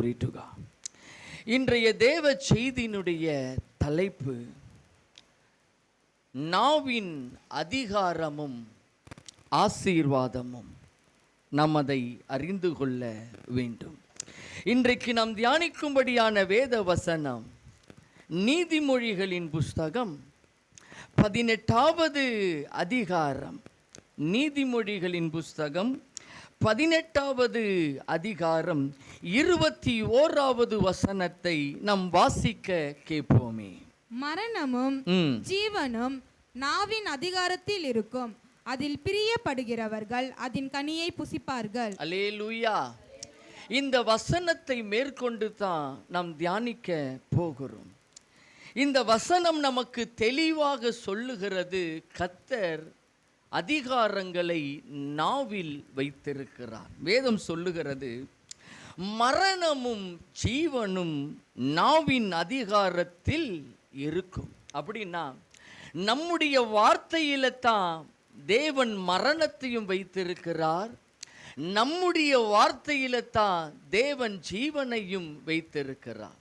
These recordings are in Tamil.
Glory to God. இன்றைய தேவ செய்தியினுடைய தலைப்பு நாவின் அதிகாரமும் ஆசீர்வாதமும். நாம் அதை அறிந்து கொள்ள வேண்டும். இன்றைக்கு நாம் தியானிக்கும்படியான வேத வசனம் நீதிமொழிகளின் புஸ்தகம் 18வது அதிகாரம். நீதிமொழிகளின் புஸ்தகம் 18வது அதிகாரம் 21வது வசனத்தை நாம் வாசிக்க கேட்போமே. மரணமும் ஜீவனும் நாவின் அதிகாரத்தில் இருக்கும், அதில் பிரியப்படுகிறவர்கள் அதன் கனியை புசிப்பார்கள். அல்லேலூயா. இந்த வசனத்தை மேற்கொண்டு தான் நாம் தியானிக்க போகிறோம். இந்த வசனம் நமக்கு தெளிவாக சொல்லுகிறது, கர்த்தர் அதிகாரங்களை நாவில் வைத்திருக்கிறார். வேதம் சொல்லுகிறது, மரணமும் ஜீவனும் நாவின் அதிகாரத்தில் இருக்கும். அப்படின்னா நம்முடைய வார்த்தையில தான் தேவன் மரணத்தையும் வைத்திருக்கிறார், நம்முடைய வார்த்தையில தான் தேவன் ஜீவனையும் வைத்திருக்கிறார்.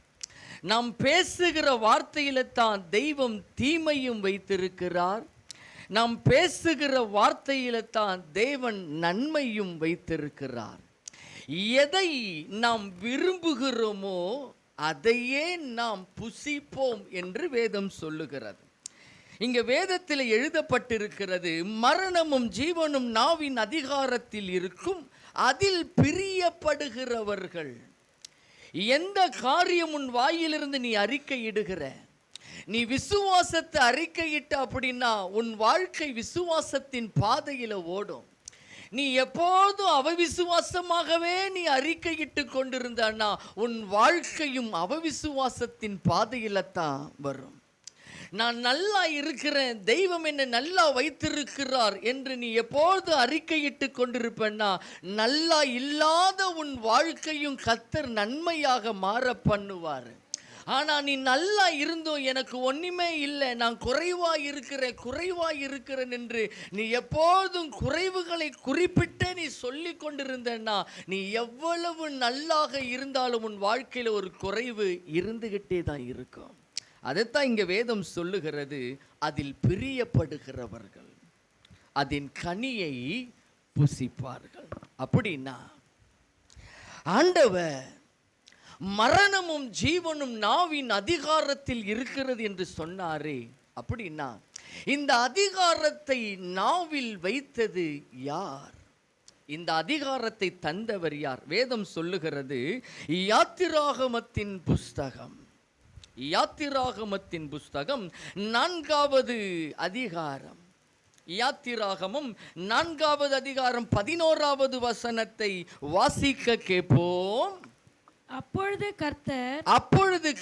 நாம் பேசுகிற வார்த்தையில தான் தெய்வம் தீமையும் வைத்திருக்கிறார், நாம் பேசுகிற வார்த்தையில தான் தேவன் நன்மையும் வைத்திருக்கிறார். எதை நாம் விரும்புகிறோமோ அதையே நாம் புசிப்போம் என்று வேதம் சொல்லுகிறது. இங்க வேதத்தில் எழுதப்பட்டிருக்கிறது, மரணமும் ஜீவனும் நாவின் அதிகாரத்தில் இருக்கும், அதில் பிரியப்படுகிறவர்கள். எந்த காரியம் உன் வாயிலிருந்து நீ அறிக்கையிடுகிற, நீ விசுவாசத்தை அறிக்கையிட்ட அப்படின்னா உன் வாழ்க்கை விசுவாசத்தின் பாதையில ஓடும். நீ எப்போதும் அவிசுவாசமாகவே நீ அறிக்கையிட்டு கொண்டிருந்தான்னா உன் வாழ்க்கையும் அவிசுவாசத்தின் பாதையில தான் வரும். நான் நல்லா இருக்கிறேன், தெய்வம் என்னை நல்லா வைத்திருக்கிறார் என்று நீ எப்போது அறிக்கையிட்டு கொண்டிருப்பேன்னா நல்லா இல்லாத உன் வாழ்க்கையும் கர்த்தர் நன்மையாக மாற பண்ணுவார். ஆனால் நீ நல்லா இருந்தோம், எனக்கு ஒன்றுமே இல்லை, நான் குறைவாக இருக்கிறேன் என்று நீ எப்போதும் குறைவுகளை குறிப்பிட்டே நீ சொல்லி கொண்டிருந்தேன்னா நீ எவ்வளவு நல்லாக இருந்தாலும் உன் வாழ்க்கையில் ஒரு குறைவு இருந்துகிட்டே தான் இருக்கும். அதைத்தான் இங்கே வேதம் சொல்லுகிறது, அதில் பிரியப்படுகிறவர்கள் அதன் கனியை புசிப்பார்கள். அப்படின்னா ஆண்டவர் மரணமும் ஜீவனும் நாவின் அதிகாரத்தில் இருக்கிறது என்று சொன்னாரே, அப்படின்னா இந்த அதிகாரத்தை நாவில் வைத்தது யார்? இந்த அதிகாரத்தை தந்தவர் யார்? வேதம் சொல்லுகிறது, யாத்திராகமத்தின் புஸ்தகம் 4வது அதிகாரம். யாத்திராகமம் 4வது அதிகாரம் 11வது வசனத்தை வாசிக்க கேட்போம். அப்பொழுது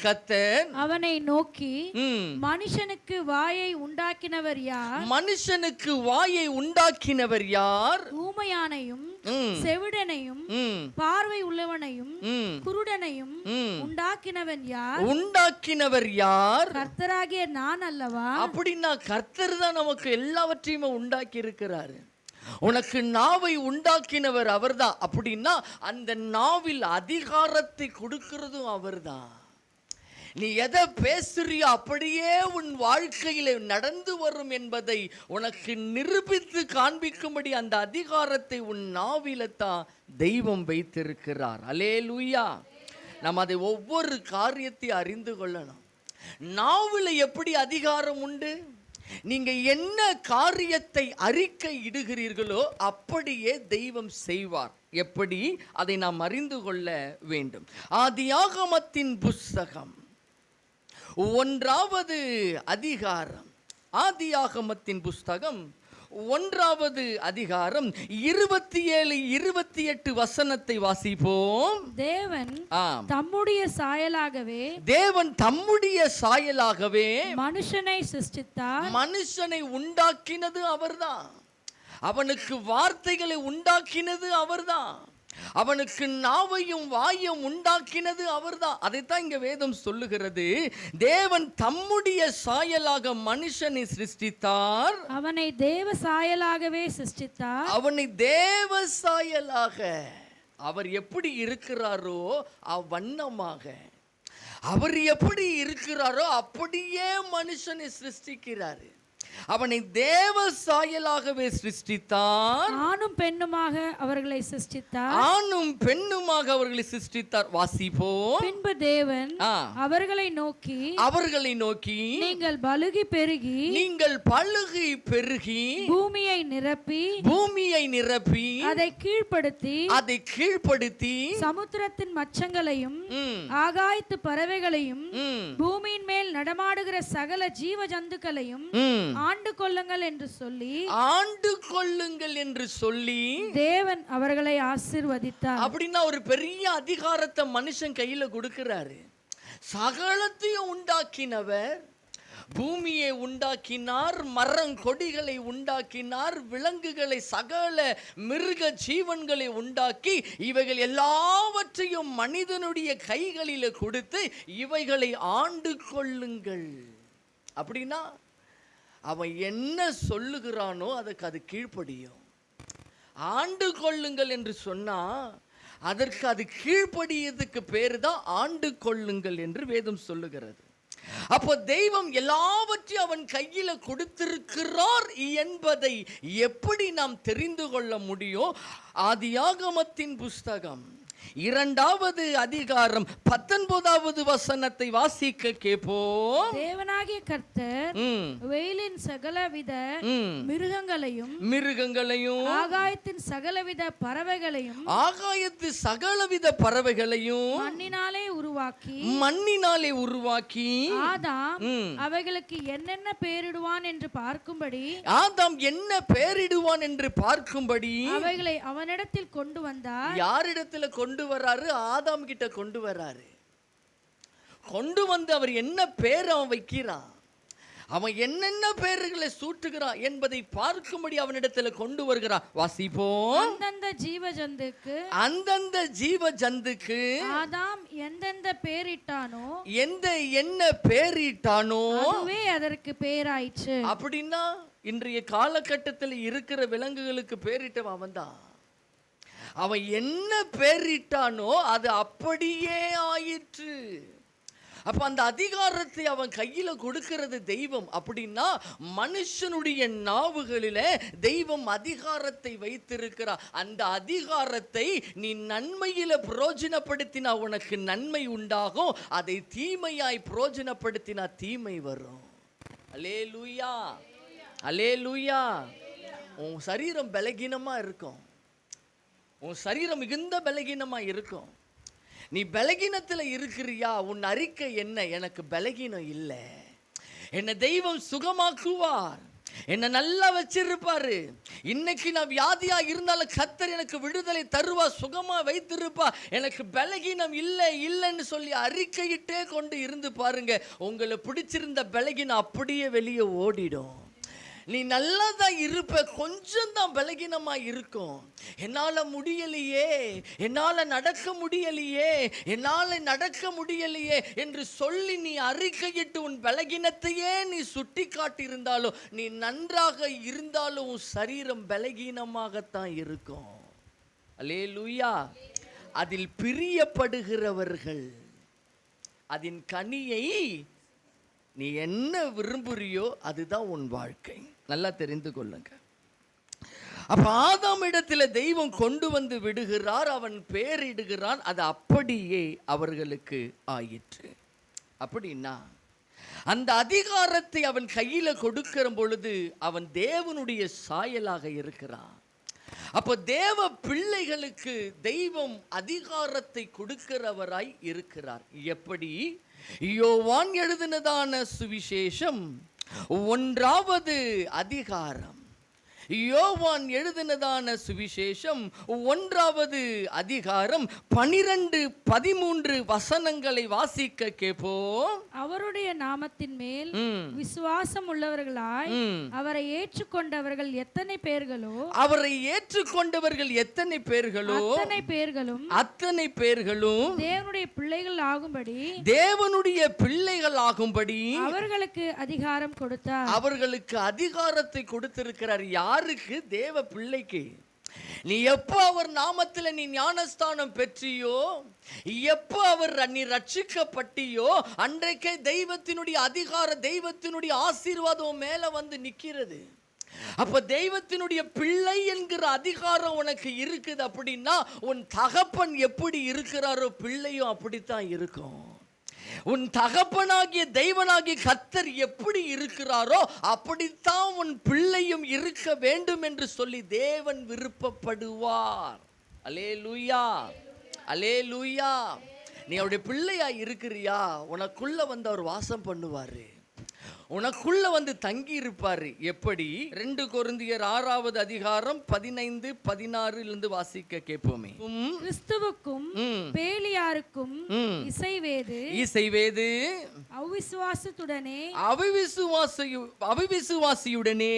கர்த்தர் அவனை நோக்கி, மனுஷனுக்கு வாயை உண்டாக்கினவர் யார்? ஊமையானையும் செவிடனையும் பார்வை உள்ளவனையும் குருடனையும் உண்டாக்கினவர் யார்? கர்த்தராகிய நான் அல்லவா? அப்படின்னா கர்த்தர் தான் நமக்கு எல்லாவற்றையுமே உண்டாக்கி இருக்கிறாரு. உனக்கு நாவை உண்டாக்கினவர் அவர்தான். அப்படின்னா அந்த நாவில் அதிகாரத்தை கொடுக்கிறதும் அவர்தான். நீ எதை பேசுறியோ அப்படியே உன் வாழ்க்கையில் நடந்து வரும் என்பதை உனக்கு நிரூபித்து காண்பிக்கும்படி அந்த அதிகாரத்தை உன் நாவில தான் தெய்வம் வைத்திருக்கிறார். அல்லேலூயா. நாம் அதை ஒவ்வொரு காரியத்தை அறிந்து கொள்ளணும். நாவில் எப்படி அதிகாரம் உண்டு? நீங்க என்ன காரியத்தை அறிக்கை இடுகிறீர்களோ அப்படியே தெய்வம் செய்வார். எப்படி? அதை நாம் அறிந்து கொள்ள வேண்டும். ஆதியாகமத்தின் புஸ்தகம் 1வது அதிகாரம். ஆதியாகமத்தின் புஸ்தகம் 1வது அதிகாரம் 27, 28 வசனத்தை வாசிப்போம். தேவன் தம்முடைய சாயலாகவே மனுஷனை சிருஷ்டித்தார். மனுஷனை உண்டாக்கினது அவர்தான். அவனுக்கு வார்த்தைகளை உண்டாக்கினது அவர்தான். அவனுக்கு நாவையும் வாயும் உண்டாக்கினது அவர்தான். அதைத்தான் இங்க வேதம் சொல்லுகிறது. தேவன் தம்முடைய சாயலாக மனுஷனை சிருஷ்டித்தார். அவனை தேவ சாயலாகவே சிருஷ்டித்தார். அவனை தேவ சாயலாக. அவர் எப்படி இருக்கிறாரோ அவ்வண்ணமாக, அவர் எப்படி இருக்கிறாரோ அப்படியே மனுஷனை சிருஷ்டிக்கிறாரு. அவனை தேவ சாயலாகவே சிருஷ்டித்தார். ஆணும் பெண்ணுமாக அவர்களை சிருஷ்டித்தார். ஆணும் பெண்ணுமாக அவர்களை சிருஷ்டித்தார். வாசிப்போம். பின்பு தேவன் அவர்களை நோக்கி நீங்கள் பலுகி பெருகி பூமியை நிரப்பி அதை கீழ்ப்படுத்தி சமுத்திரத்தின் மச்சங்களையும் ஆகாயத்து பறவைகளையும் பூமியின் மேல் நடமாடுகிற சகல ஜீவ ஜந்துக்களையும் ஆண்டு கொள்ளுங்கள் என்று சொல்லி தேவன் அவர்களை ஆசீர்வதித்தார். அப்படின்னா ஒரு பெரிய அதிகாரத்தை மனுஷன் கையில கொடுக்கிறாரு. சகலத்தையும் உண்டாக்கினவர், பூமியை உண்டாக்கினார், மரங்கொடிகளை உண்டாக்கினார், விலங்குகளை, சகல மிருக ஜீவன்களை உண்டாக்கி இவைகள் எல்லாவற்றையும் மனிதனுடைய கைகளில கொடுத்து இவைகளை ஆண்டு கொள்ளுங்கள். அப்படின்னா அவன் என்ன சொல்லுகிறானோ அதுக்கு அது கீழ்ப்படியும். ஆண்டு கொள்ளுங்கள் என்று சொன்னா அதற்கு அது கீழ்ப்படியதுக்கு பேரு தான் ஆண்டு கொள்ளுங்கள் என்று வேதம் சொல்லுகிறது. அப்போ தெய்வம் எல்லாவற்றையும் அவன் கையில கொடுத்திருக்கிறார் என்பதை எப்படி நாம் தெரிந்து கொள்ள முடியும்? ஆதியாகமத்தின் புஸ்தகம் 2வது அதிகாரம் 19வது வசனத்தை வாசிக்க கேட்போம். தேவனாகிய கர்த்தர் வெயிலின் சகலவித மிருகங்களையும் ஆகாயத்தின் சகலவித பறவைகளையும் மண்ணினாலே உருவாக்கி ஆதாம் அவைகளுக்கு என்னென்ன பேரிடுவான் என்று பார்க்கும்படி அவைகளை அவனிடத்தில் கொண்டு வந்தார். யாரிடத்துல கொண்டு வராரு? ஆதாம் கிட்ட கொண்டு வராரு. கொண்டு வந்து அவர் என்ன பேர் அவன் வைக்கிறான், அவன் என்னென்ன பெயர்களை சூட்டுகிறான் என்பதை பார்க்கும்படி அவனிடத்துல கொண்டு வருகிறான். வாசிப்போம். அந்தந்த ஜீவ ஜந்துக்கு ஆதாம் எந்தெந்த பேரிட்டானோ என்ன பேரிட்டானோ அதுவே அதற்கு பேராயிற்று. அப்படின்னா இன்றைய காலகட்டத்தில் இருக்கிற விலங்குகளுக்கு பேரிட்டவன் அவன்தான். அவன் என்ன பேரிட்டானோ அது அப்படியே ஆயிற்று. அப்ப அந்த அதிகாரத்தை அவன் கையில கொடுக்கிறது தெய்வம். அப்படின்னா மனுஷனுடைய நாவுகளில தெய்வம் அதிகாரத்தை வைத்திருக்கிறார். அந்த அதிகாரத்தை நீ நன்மையில பிரயோஜனப்படுத்தினா உனக்கு நன்மை உண்டாகும், அதை தீமையாய் பிரயோஜனப்படுத்தினா தீமை வரும். அல்லேலூயா, அல்லேலூயா. உன் சரீரம் பலகீனமா இருக்கும், உன் சரீரம் மிகுந்த பலகீனமா இருக்கும். நீ பலகீனத்தில் இருக்கிறியா? உன் அறிக்கை என்ன? எனக்கு பலகீனம் இல்லை, என்னை தெய்வம் சுகமாக்குவார், என்னை நல்லா வச்சிருப்பாரு. இன்னைக்கு நான் வியாதியா இருந்தாலும் கர்த்தர் எனக்கு விடுதலை தருவா, சுகமா வைத்திருப்பா, எனக்கு பலகீனம் இல்லைன்னு சொல்லி அறிக்கையிட்டே கொண்டு இருந்து பாருங்க. உங்களை பிடிச்சிருந்த பலகீனம் அப்படியே வெளியே ஓடிடும். நீ நல்லா தான் இருப்ப, கொஞ்சம் தான் பலகீனமா இருக்கும். என்னால முடியலையே, என்னால நடக்க முடியலையே என்று சொல்லி நீ அறிக்கையிட்டு உன் பலகீனத்தையே நீ சுட்டி காட்டியிருந்தாலும், நீ நன்றாக இருந்தாலும் உன் சரீரம் பலகீனமாகத்தான் இருக்கும். அல்லேலூயா. அதில் பிரியப்படுகிறவர்கள் அதன் கனியை நீ என்ன விரும்புறியோ அதுதான் உன் வாழ்க்கை. நல்லா தெரிந்து கொள்ளுங்க. அப்ப ஆதாம் இடத்துல தெய்வம் கொண்டு வந்து விடுகிறார், அவன் பேரிடுகிறான், அது அப்படியே அவர்களுக்கு ஆயிற்று. அப்படின்னா அந்த அதிகாரத்தை அவன் கையில கொடுக்கிற பொழுது அவன் தேவனுடைய சாயலாக இருக்கிறான். அப்போ தேவ பிள்ளைகளுக்கு தெய்வம் அதிகாரத்தை கொடுக்கிறவராய் இருக்கிறார். எப்படி? யோவான் எழுதினதான சுவிசேஷம் 1வது அதிகாரம், யோவான் எழுதினதான சுவிசேஷம் 1வது அதிகாரம் 12-13 வசனங்களை வாசிக்க கேட்போம். அவருடைய நாமத்தின் மேல் விசுவாசம் உள்ளவர்களாய் அவரை ஏற்றுக்கொண்டவர்கள் எத்தனை பேர்களோ அத்தனை பேர்களும் தேவனுடைய பிள்ளைகள் ஆகும்படி அவர்களுக்கு அதிகாரம் கொடுத்தார். அவர்களுக்கு அதிகாரத்தை கொடுத்திருக்கிறார். யாருக்கு? தேவ பிள்ளைக்கு. நீ எப்போ அவர் நாமத்தில் நீ ஞானஸ்தானம் பெற்றியோ, எப்போ நீ ரட்சிக்கப்பட்டியோ, அன்றைக்கே தெய்வத்தினுடைய அதிகாரம், தெய்வத்தினுடைய ஆசீர்வாதம் மேல வந்து நிற்கிறது. அப்ப தெய்வத்தினுடைய பிள்ளை என்கிற அதிகாரம் உனக்கு இருக்குது அப்படின்னா, உன் தகப்பன் எப்படி இருக்கிறாரோ பிள்ளையும் அப்படித்தான் இருக்கும். உன் தகப்பனாகிய தெய்வனாகிய கர்த்தர் எப்படி இருக்கிறாரோ அப்படித்தான் உன் பிள்ளையும் இருக்க வேண்டும் என்று சொல்லி தேவன் விருப்பப்படுவார். அல்லேலூயா, அல்லேலூயா. நீ அவருடைய பிள்ளையா இருக்கிறியா, உனக்குள்ள வந்து அவர் வாசம் பண்ணுவாரு, உனக்குள்ள வந்து தங்கி இருப்பாரு. எப்படி? 2 கொரிந்தியர் 6வது அதிகாரம் 15-16 வாசிக்க கேட்போமே. கிறிஸ்துவுக்கும் பேலியாருக்கும் இசைவேது அவிசுவாசத்துடனே அவிசுவாசியுடனே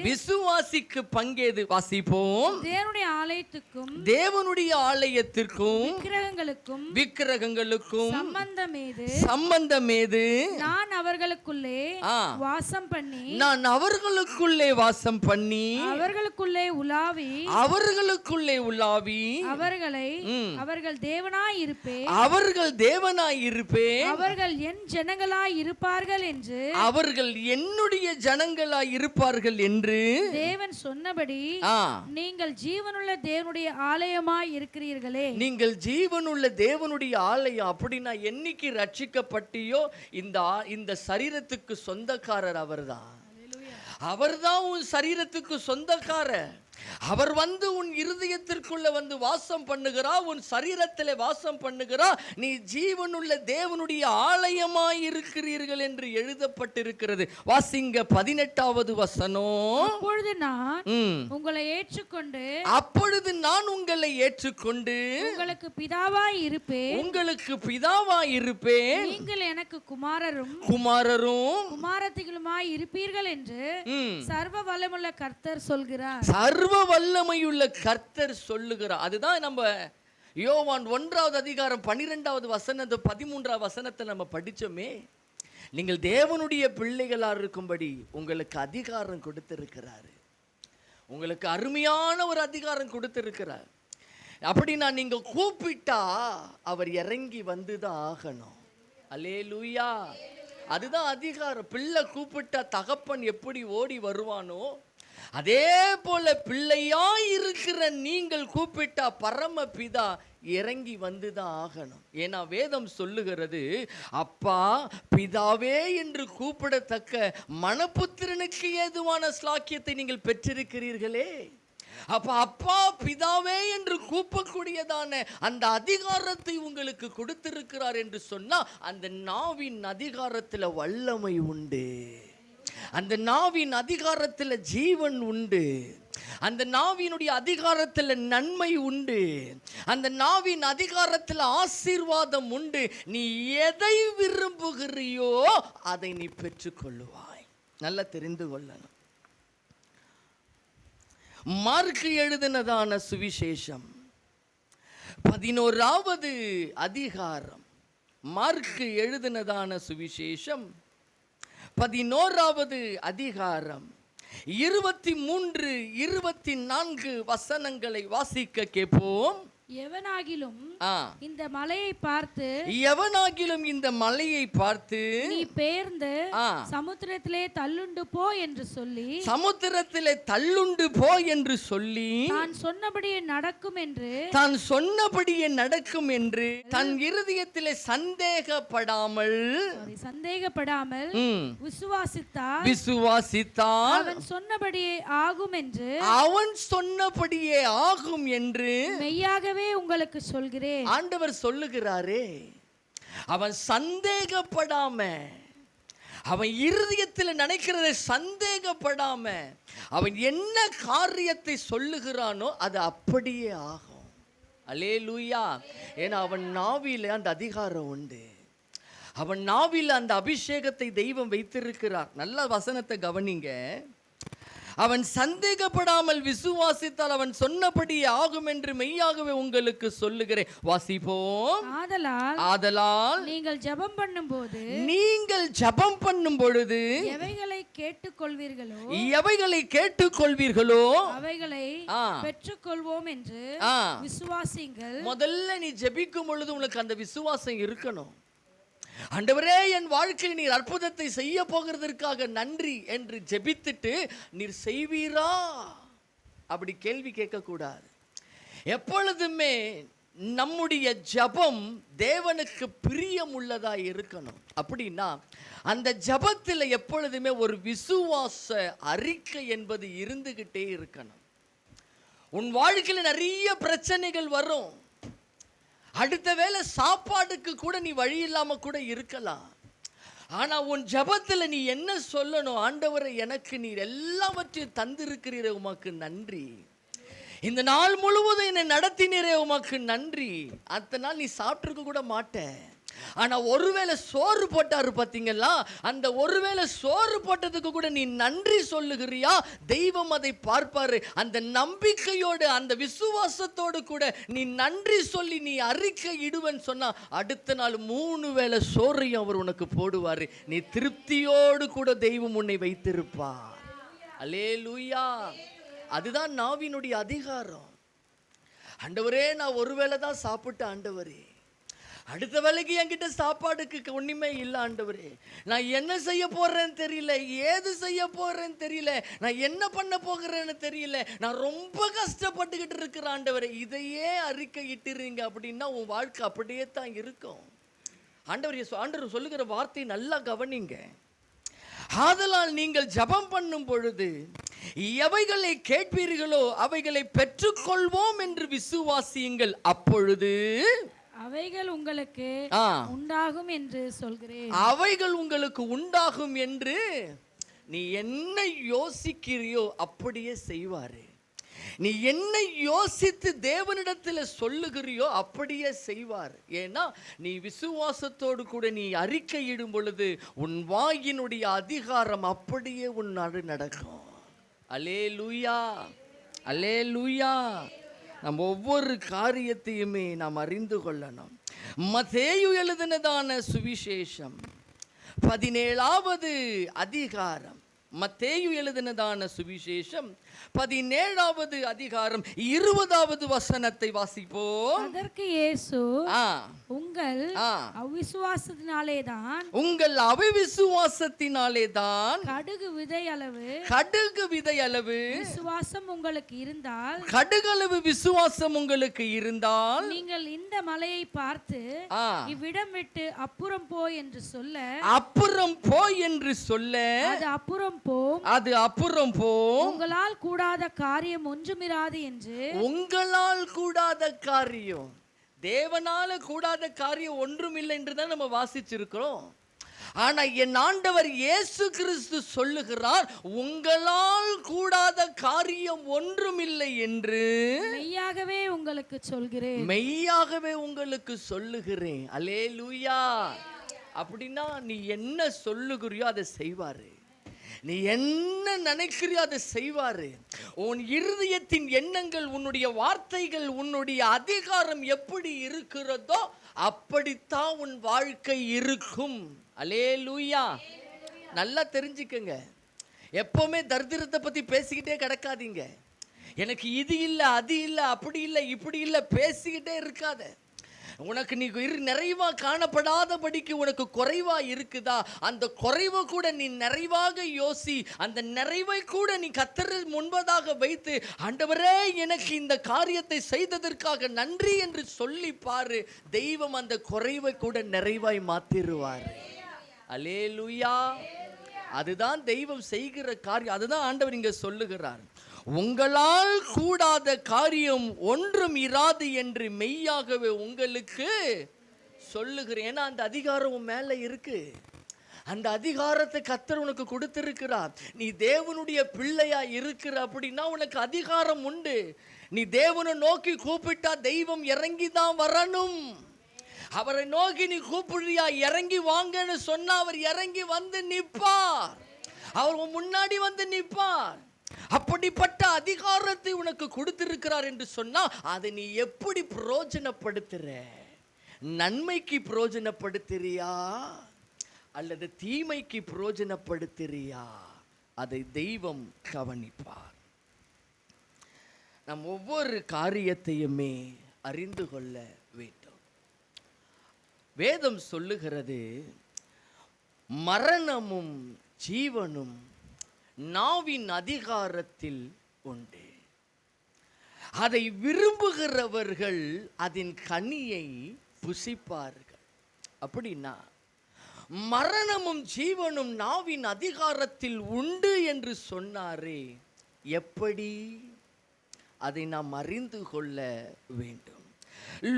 விசுவாசிக்கு பங்கேது. வாசிப்போம். தேவனுடைய ஆலயத்திற்கும் விக்கிரகங்களுக்கும் சம்பந்தமேது. நான் அவர்களுக்குள்ளே வாசம் பண்ணி அவர்களுக்குள்ளே உலாவி அவர்கள் தேவனாய் இருப்பேன். அவர்கள் என் ஜனங்களாய் இருப்பார்கள் என்று, அவர்கள் என்னுடைய ஜனங்களாய் இருப்பார்கள் என்று தேவன் சொன்னபடி நீங்கள் ஜீவனுள்ள தேவனுடைய ஆலயமாய் இருக்கிறீர்களே. நீங்கள் ஜீவனுள்ள தேவனுடைய ஆலயம். அப்படின்னா என்னைக்கு ரட்சிக்கப்பட்டியோ இந்த சரீரத்துக்கு சொந்தக்காரர் அவர்தான். அவர்தான் உன் சரீரத்துக்கு சொந்தக்காரர். அவர் வந்து உன் இருதயத்திற்குள்ள வந்து வாசம் பண்ணுகிறார், உன் சரீரத்திலே வாசம் பண்ணுகிறார். நீ ஜீவனுள்ள தேவனுடைய ஆலயமாய் இருக்கிறீர்கள் என்று எழுதப்பட்டிருக்கிறது. வாசிங்க 18வது வசனம். அப்பொழுது நான் உங்களை ஏற்றுக்கொண்டு உங்களுக்கு பிதாவாய் இருப்பேன். நீங்கள் எனக்கு குமாரரும் குமாரத்திகளுமாய் இருப்பீர்கள் என்று சர்வ வல்லமையுள்ள கர்த்தர் சொல்கிறார். சர்வ வல்லமையுள்ள கர்த்தர் சொல்லுகிறார். அதுதான் நம்ம யோவான் 1வது அதிகாரம் 12வது வசனத்தை 13வது வசனத்தை நம்ம படிச்சோமே. நீங்கள் தேவனுடைய பிள்ளைகளா இருக்கும்படி உங்களுக்கு அதிகாரம் கொடுத்திருக்கிறாரு. உங்களுக்கு அருமையான ஒரு அதிகாரம் கொடுத்திருக்கிறார். அப்படின்னா நீங்க கூப்பிட்டா அவர் இறங்கி வந்துதான் ஆகணும். அல்லேலூயா. அதுதான் அதிகாரம். பிள்ளை கூப்பிட்டா தகப்பன் எப்படி ஓடி வருவானோ, அதே போல பிள்ளையாய் இருக்கிற நீங்கள் கூப்பிட்டா பரமபிதா இறங்கி வந்துதான் ஆகணும். ஏன்னா வேதம் சொல்லுகிறது, அப்பா பிதாவே என்று கூப்பிடத்தக்க மனப்புத்திரனுக்கு ஏதுவான ஸ்லாக்கியத்தை நீங்கள் பெற்றிருக்கிறீர்களே. அப்ப அப்பா பிதாவே என்று கூப்பக்கூடியதான அந்த அதிகாரத்தை உங்களுக்கு கொடுத்திருக்கிறார் என்று சொன்னா, அந்த நாவின் அதிகாரத்தில் வல்லமை உண்டு, அந்த நாவின் அதிகாரத்தில் ஜீவன் உண்டு, அந்த நாவினுடைய அதிகாரத்தில் நன்மை உண்டு, அந்த நாவின் அதிகாரத்தில் ஆசீர்வாதம் உண்டு. நீ எதை விரும்புகிறியோ அதை நீ பெற்றுக்கொள்ளுவாய். நல்லா தெரிந்து கொள்ளணும். மார்க்கு எழுதினதான சுவிசேஷம் 11வது அதிகாரம். மார்க்கு எழுதினதான சுவிசேஷம் 11வது அதிகாரம் 23-24 வசனங்களை வாசிக்க கேட்போம். எவனாகிலும் இந்த மலையை பார்த்து நீ பெயர்ந்து சமுத்திரத்திலே தள்ளுண்டு போ என்று சொல்லி தான் சொன்னபடியே நடக்கும் என்று தன் இருதயத்திலே சந்தேகப்படாமல் விசுவாசித்தால் அவன் சொன்னபடியே ஆகும் என்று மெய்யாகவே உங்களுக்கு சொல்கிறேன். ஆண்டவர் சொல்லுகிறாரே, அவன் சந்தேகப்படாம, அவன் இருதயத்தில் நினைக்கிறதை சந்தேகப்படாம, அவன் என்ன காரியத்தை சொல்லுகிறானோ அது அப்படியே ஆகும். அல்லேலூயா. ஏன்னா அவன் நாவில அந்த அதிகாரம் உண்டு, அவன் நாவில அந்த அபிஷேகத்தை தெய்வம் வைத்திருக்கிறார். நல்ல வசனத்தை கவனிங்க. அவன் சந்தேகப்படாமல் விசுவாசித்தால் அவன் சொன்னபடியே ஆகும் என்று மெய்யாகவே உங்களுக்கு சொல்லுகிறேன். வாசிப்போம். ஆதலால் நீங்கள் ஜெபம் பண்ணும்போது எவைகளை கேட்டுக்கொள்வீர்களோ அவைகளை பெற்றுக்கொள்வோம் என்று விசுவாசிங்கள். முதல்ல நீ ஜெபிக்கும் பொழுது உனக்கு அந்த விசுவாசம் இருக்கணும். ஆண்டவரே, என் வாழ்க்கையில் நீர் அற்புதத்தை செய்ய போகிறதற்காக நன்றி என்று ஜெபித்துட்டு நீர் செய்வீரா அப்படி கேள்வி கேட்கக்கூடாது. எப்பொழுதுமே நம்முடைய ஜெபம் தேவனுக்கு பிரியம் உள்ளதா இருக்கணும். அப்படின்னா அந்த ஜெபத்தில் எப்பொழுதுமே ஒரு விசுவாச அறிக்கை என்பது இருந்துகிட்டே இருக்கணும். உன் வாழ்க்கையில் நிறைய பிரச்சனைகள் வரும். அடுத்த வேளை சாப்பாடுக்கு கூட நீ வழி இல்லாம கூட இருக்கலாம். ஆனா உன் ஜெபத்துல நீ என்ன சொல்லணும்? ஆண்டவரை, எனக்கு நீர் எல்லாவற்றையும் தந்திருக்கிறீரே, உமக்கு நன்றி. இந்த நாள் முழுவதும் என்னை நடத்தினீரே, உமக்கு நன்றி. அடுத்த நாள் நீ சாப்பிட்டுருக்க கூட மாட்ட. ஆனா ஒருவேளை சோறு போட்டாரு பார்த்தீங்களா, அந்த ஒருவேளை சோறு போட்டதுக்கு கூட நீ நன்றி சொல்லுகிறியா? தெய்வம் அதை பார்ப்பாரு. அந்த நம்பிக்கையோடு அந்த விசுவாசத்தோடு கூட நீ நன்றி சொல்லி நீ அறிக்கை இடுவன்னு சொன்னா அடுத்த நாள் 3 வேளை சோறையும் அவர் உனக்கு போடுவாரு. நீ திருப்தியோடு கூட தெய்வம் உன்னை வைத்திருப்பார். அல்லேலூயா. அதுதான் நாவினுடைய அதிகாரம். ஆண்டவரே, நான் ஒருவேளை தான் சாப்பிட்டேன் ஆண்டவரே, அடுத்த வேளைக்கு என்கிட்ட சாப்பாடுக்கு ஒண்ணுமே இல்லை ஆண்டவரே, நான் என்ன செய்ய போறேன்னு தெரியல, ஏது செய்ய போறேன்னு தெரியல, நான் என்ன பண்ண போகிறேன்னு தெரியல, நான் ரொம்ப கஷ்டப்பட்டுக்கிட்டு இருக்கிறேன் ஆண்டவரே, இதையே அறிக்கை இட்டுறீங்க அப்படின்னா உன் வாழ்க்கை அப்படியே தான் இருக்கும். ஆண்டவர் சொல்லுகிற வார்த்தை நல்லா கவனிங்க. ஆதலால் நீங்கள் ஜெபம் பண்ணும் பொழுது எவைகளை கேட்பீர்களோ அவைகளை பெற்றுக்கொள்வோம் என்று விசுவாசியுங்கள், அப்பொழுது அவைகள் உங்களுக்கு உண்டாகும் என்று சொல்கிறேன். அவைகள் உங்களுக்கு உண்டாகும் என்று நீ என்ன யோசிக்கிறியோ அப்படியே செய்வாரு. நீ என்ன யோசித்து தேவனிடத்தில் சொல்லுகிறியோ அப்படியே செய்வார். ஏன்னா நீ விசுவாசத்தோடு கூட நீ அறிக்கையிடும் பொழுது உன் வாயினுடைய அதிகாரம் அப்படியே உன் நடக்கும். அல்லேலூயா, அல்லேலூயா. நம்ம ஒவ்வொரு காரியத்தையுமே நாம் அறிந்து கொள்ளணும். மத்தேயு எழுதினதான சுவிசேஷம் 17வது அதிகாரம், மத்தேயு எழுதினதான சுவிசேஷம் 17வது அதிகாரம் 20வது வசனத்தை வாசிப்போம். அதற்கு இயேசு, உங்கள் அவிசுவாசத்தினாலேதான் கடுகு விதை அளவு விசுவாசம் உங்களுக்கு இருந்தால், கடுகளவு விசுவாசம் உங்களுக்கு இருந்தால் நீங்கள் இந்த மலையை பார்த்து இவ்விடம் விட்டு அப்புறம் போய் என்று சொல்ல, அது அப்புறம் போம், உங்களால் கூடாத காரியம் ஒன்றுமிராது என்று. உங்களால் கூடாத காரியம், தேவனால கூடாத காரியம் ஒன்றும் இல்லை என்று தான் நம்ம வாசிச்சிருக்கிறோம். ஆனா என் ஆண்டவர் இயேசு கிறிஸ்து சொல்லுகிறார், உங்களால் கூடாத காரியம் ஒன்றுமில்லை என்று மெய்யாகவே உங்களுக்கு சொல்லுகிறேன். அல்லேலூயா. அப்படின்னா நீ என்ன சொல்லுகிறியோ அதை செய்வாரு. நீ என்ன நினைக்கிறியோ அதை செய்வாரு. உன் இருதயத்தின் எண்ணங்கள், உன்னுடைய வார்த்தைகள், உன்னுடைய அதிகாரம் எப்படி இருக்கிறதோ அப்படித்தான் உன் வாழ்க்கை இருக்கும். அல்லேலூயா. நல்லா தெரிஞ்சுக்கங்க. எப்பவுமே தரித்திரத்தை பத்தி பேசிக்கிட்டே கிடக்காதீங்க. எனக்கு இது இல்லை, அது இல்லை, அப்படி இல்லை, இப்படி இல்லை பேசிக்கிட்டே இருக்காத. உனக்கு நீ நிறைவா காணப்படாதபடிக்கு உனக்கு குறைவா இருக்குதா, அந்த குறைவை கூட நீ நிறைவாக யோசி. அந்த நிறைவை கூட நீ கர்த்தர் முன்பதாக வைத்து, ஆண்டவரே எனக்கு இந்த காரியத்தை செய்ததற்காக நன்றி என்று சொல்லி பாரு. தெய்வம் அந்த குறைவை கூட நிறைவாய் மாத்திருவார். அல்லேலூயா. அதுதான் தெய்வம் செய்கிற காரியம். அதுதான் ஆண்டவர் இங்க சொல்லுகிறார், உங்களால் கூடாத காரியம் ஒன்றும் இராது என்று மெய்யாகவே உங்களுக்கு சொல்லுகிறேன். ஏன்னா அந்த அதிகாரம் மேல இருக்கு. அந்த அதிகாரத்தை கர்த்தர் உனக்கு கொடுத்திருக்கிறார். நீ தேவனுடைய பிள்ளையா இருக்கிற அப்படின்னா உனக்கு அதிகாரம் உண்டு. நீ தேவனை நோக்கி கூப்பிட்டா தெய்வம் இறங்கி தான் வரணும். அவரை நோக்கி நீ கூப்பிடுறியா, இறங்கி வாங்கன்னு சொன்னா அவர் இறங்கி வந்து நிற்பார். அவர் முன்னாடி வந்து நிற்பார். அப்படிப்பட்ட அதிகாரத்தை உனக்கு கொடுத்திருக்கிறார் என்று சொன்னா அதை நீ எப்படி பிரயோஜனப்படுத்துற? நன்மைக்கு பிரயோஜனப்படுத்துறியா அல்லது தீமைக்கு பிரயோஜனப்படுத்துறியா? அதை தெய்வம் கவனிப்பார். நாம் ஒவ்வொரு காரியத்தையுமே அறிந்து கொள்ள வேண்டும். வேதம் சொல்லுகிறது, மரணமும் ஜீவனும் நாவின் அதிகாரத்தில் உண்டு. அதை விரும்புகிறவர்கள் அதன் கனியை புசிப்பார்கள். அப்படின்னா மரணமும் ஜீவனும் நாவின் அதிகாரத்தில் உண்டு என்று சொன்னாரே, எப்படி? அதை நாம் அறிந்து கொள்ள வேண்டும்.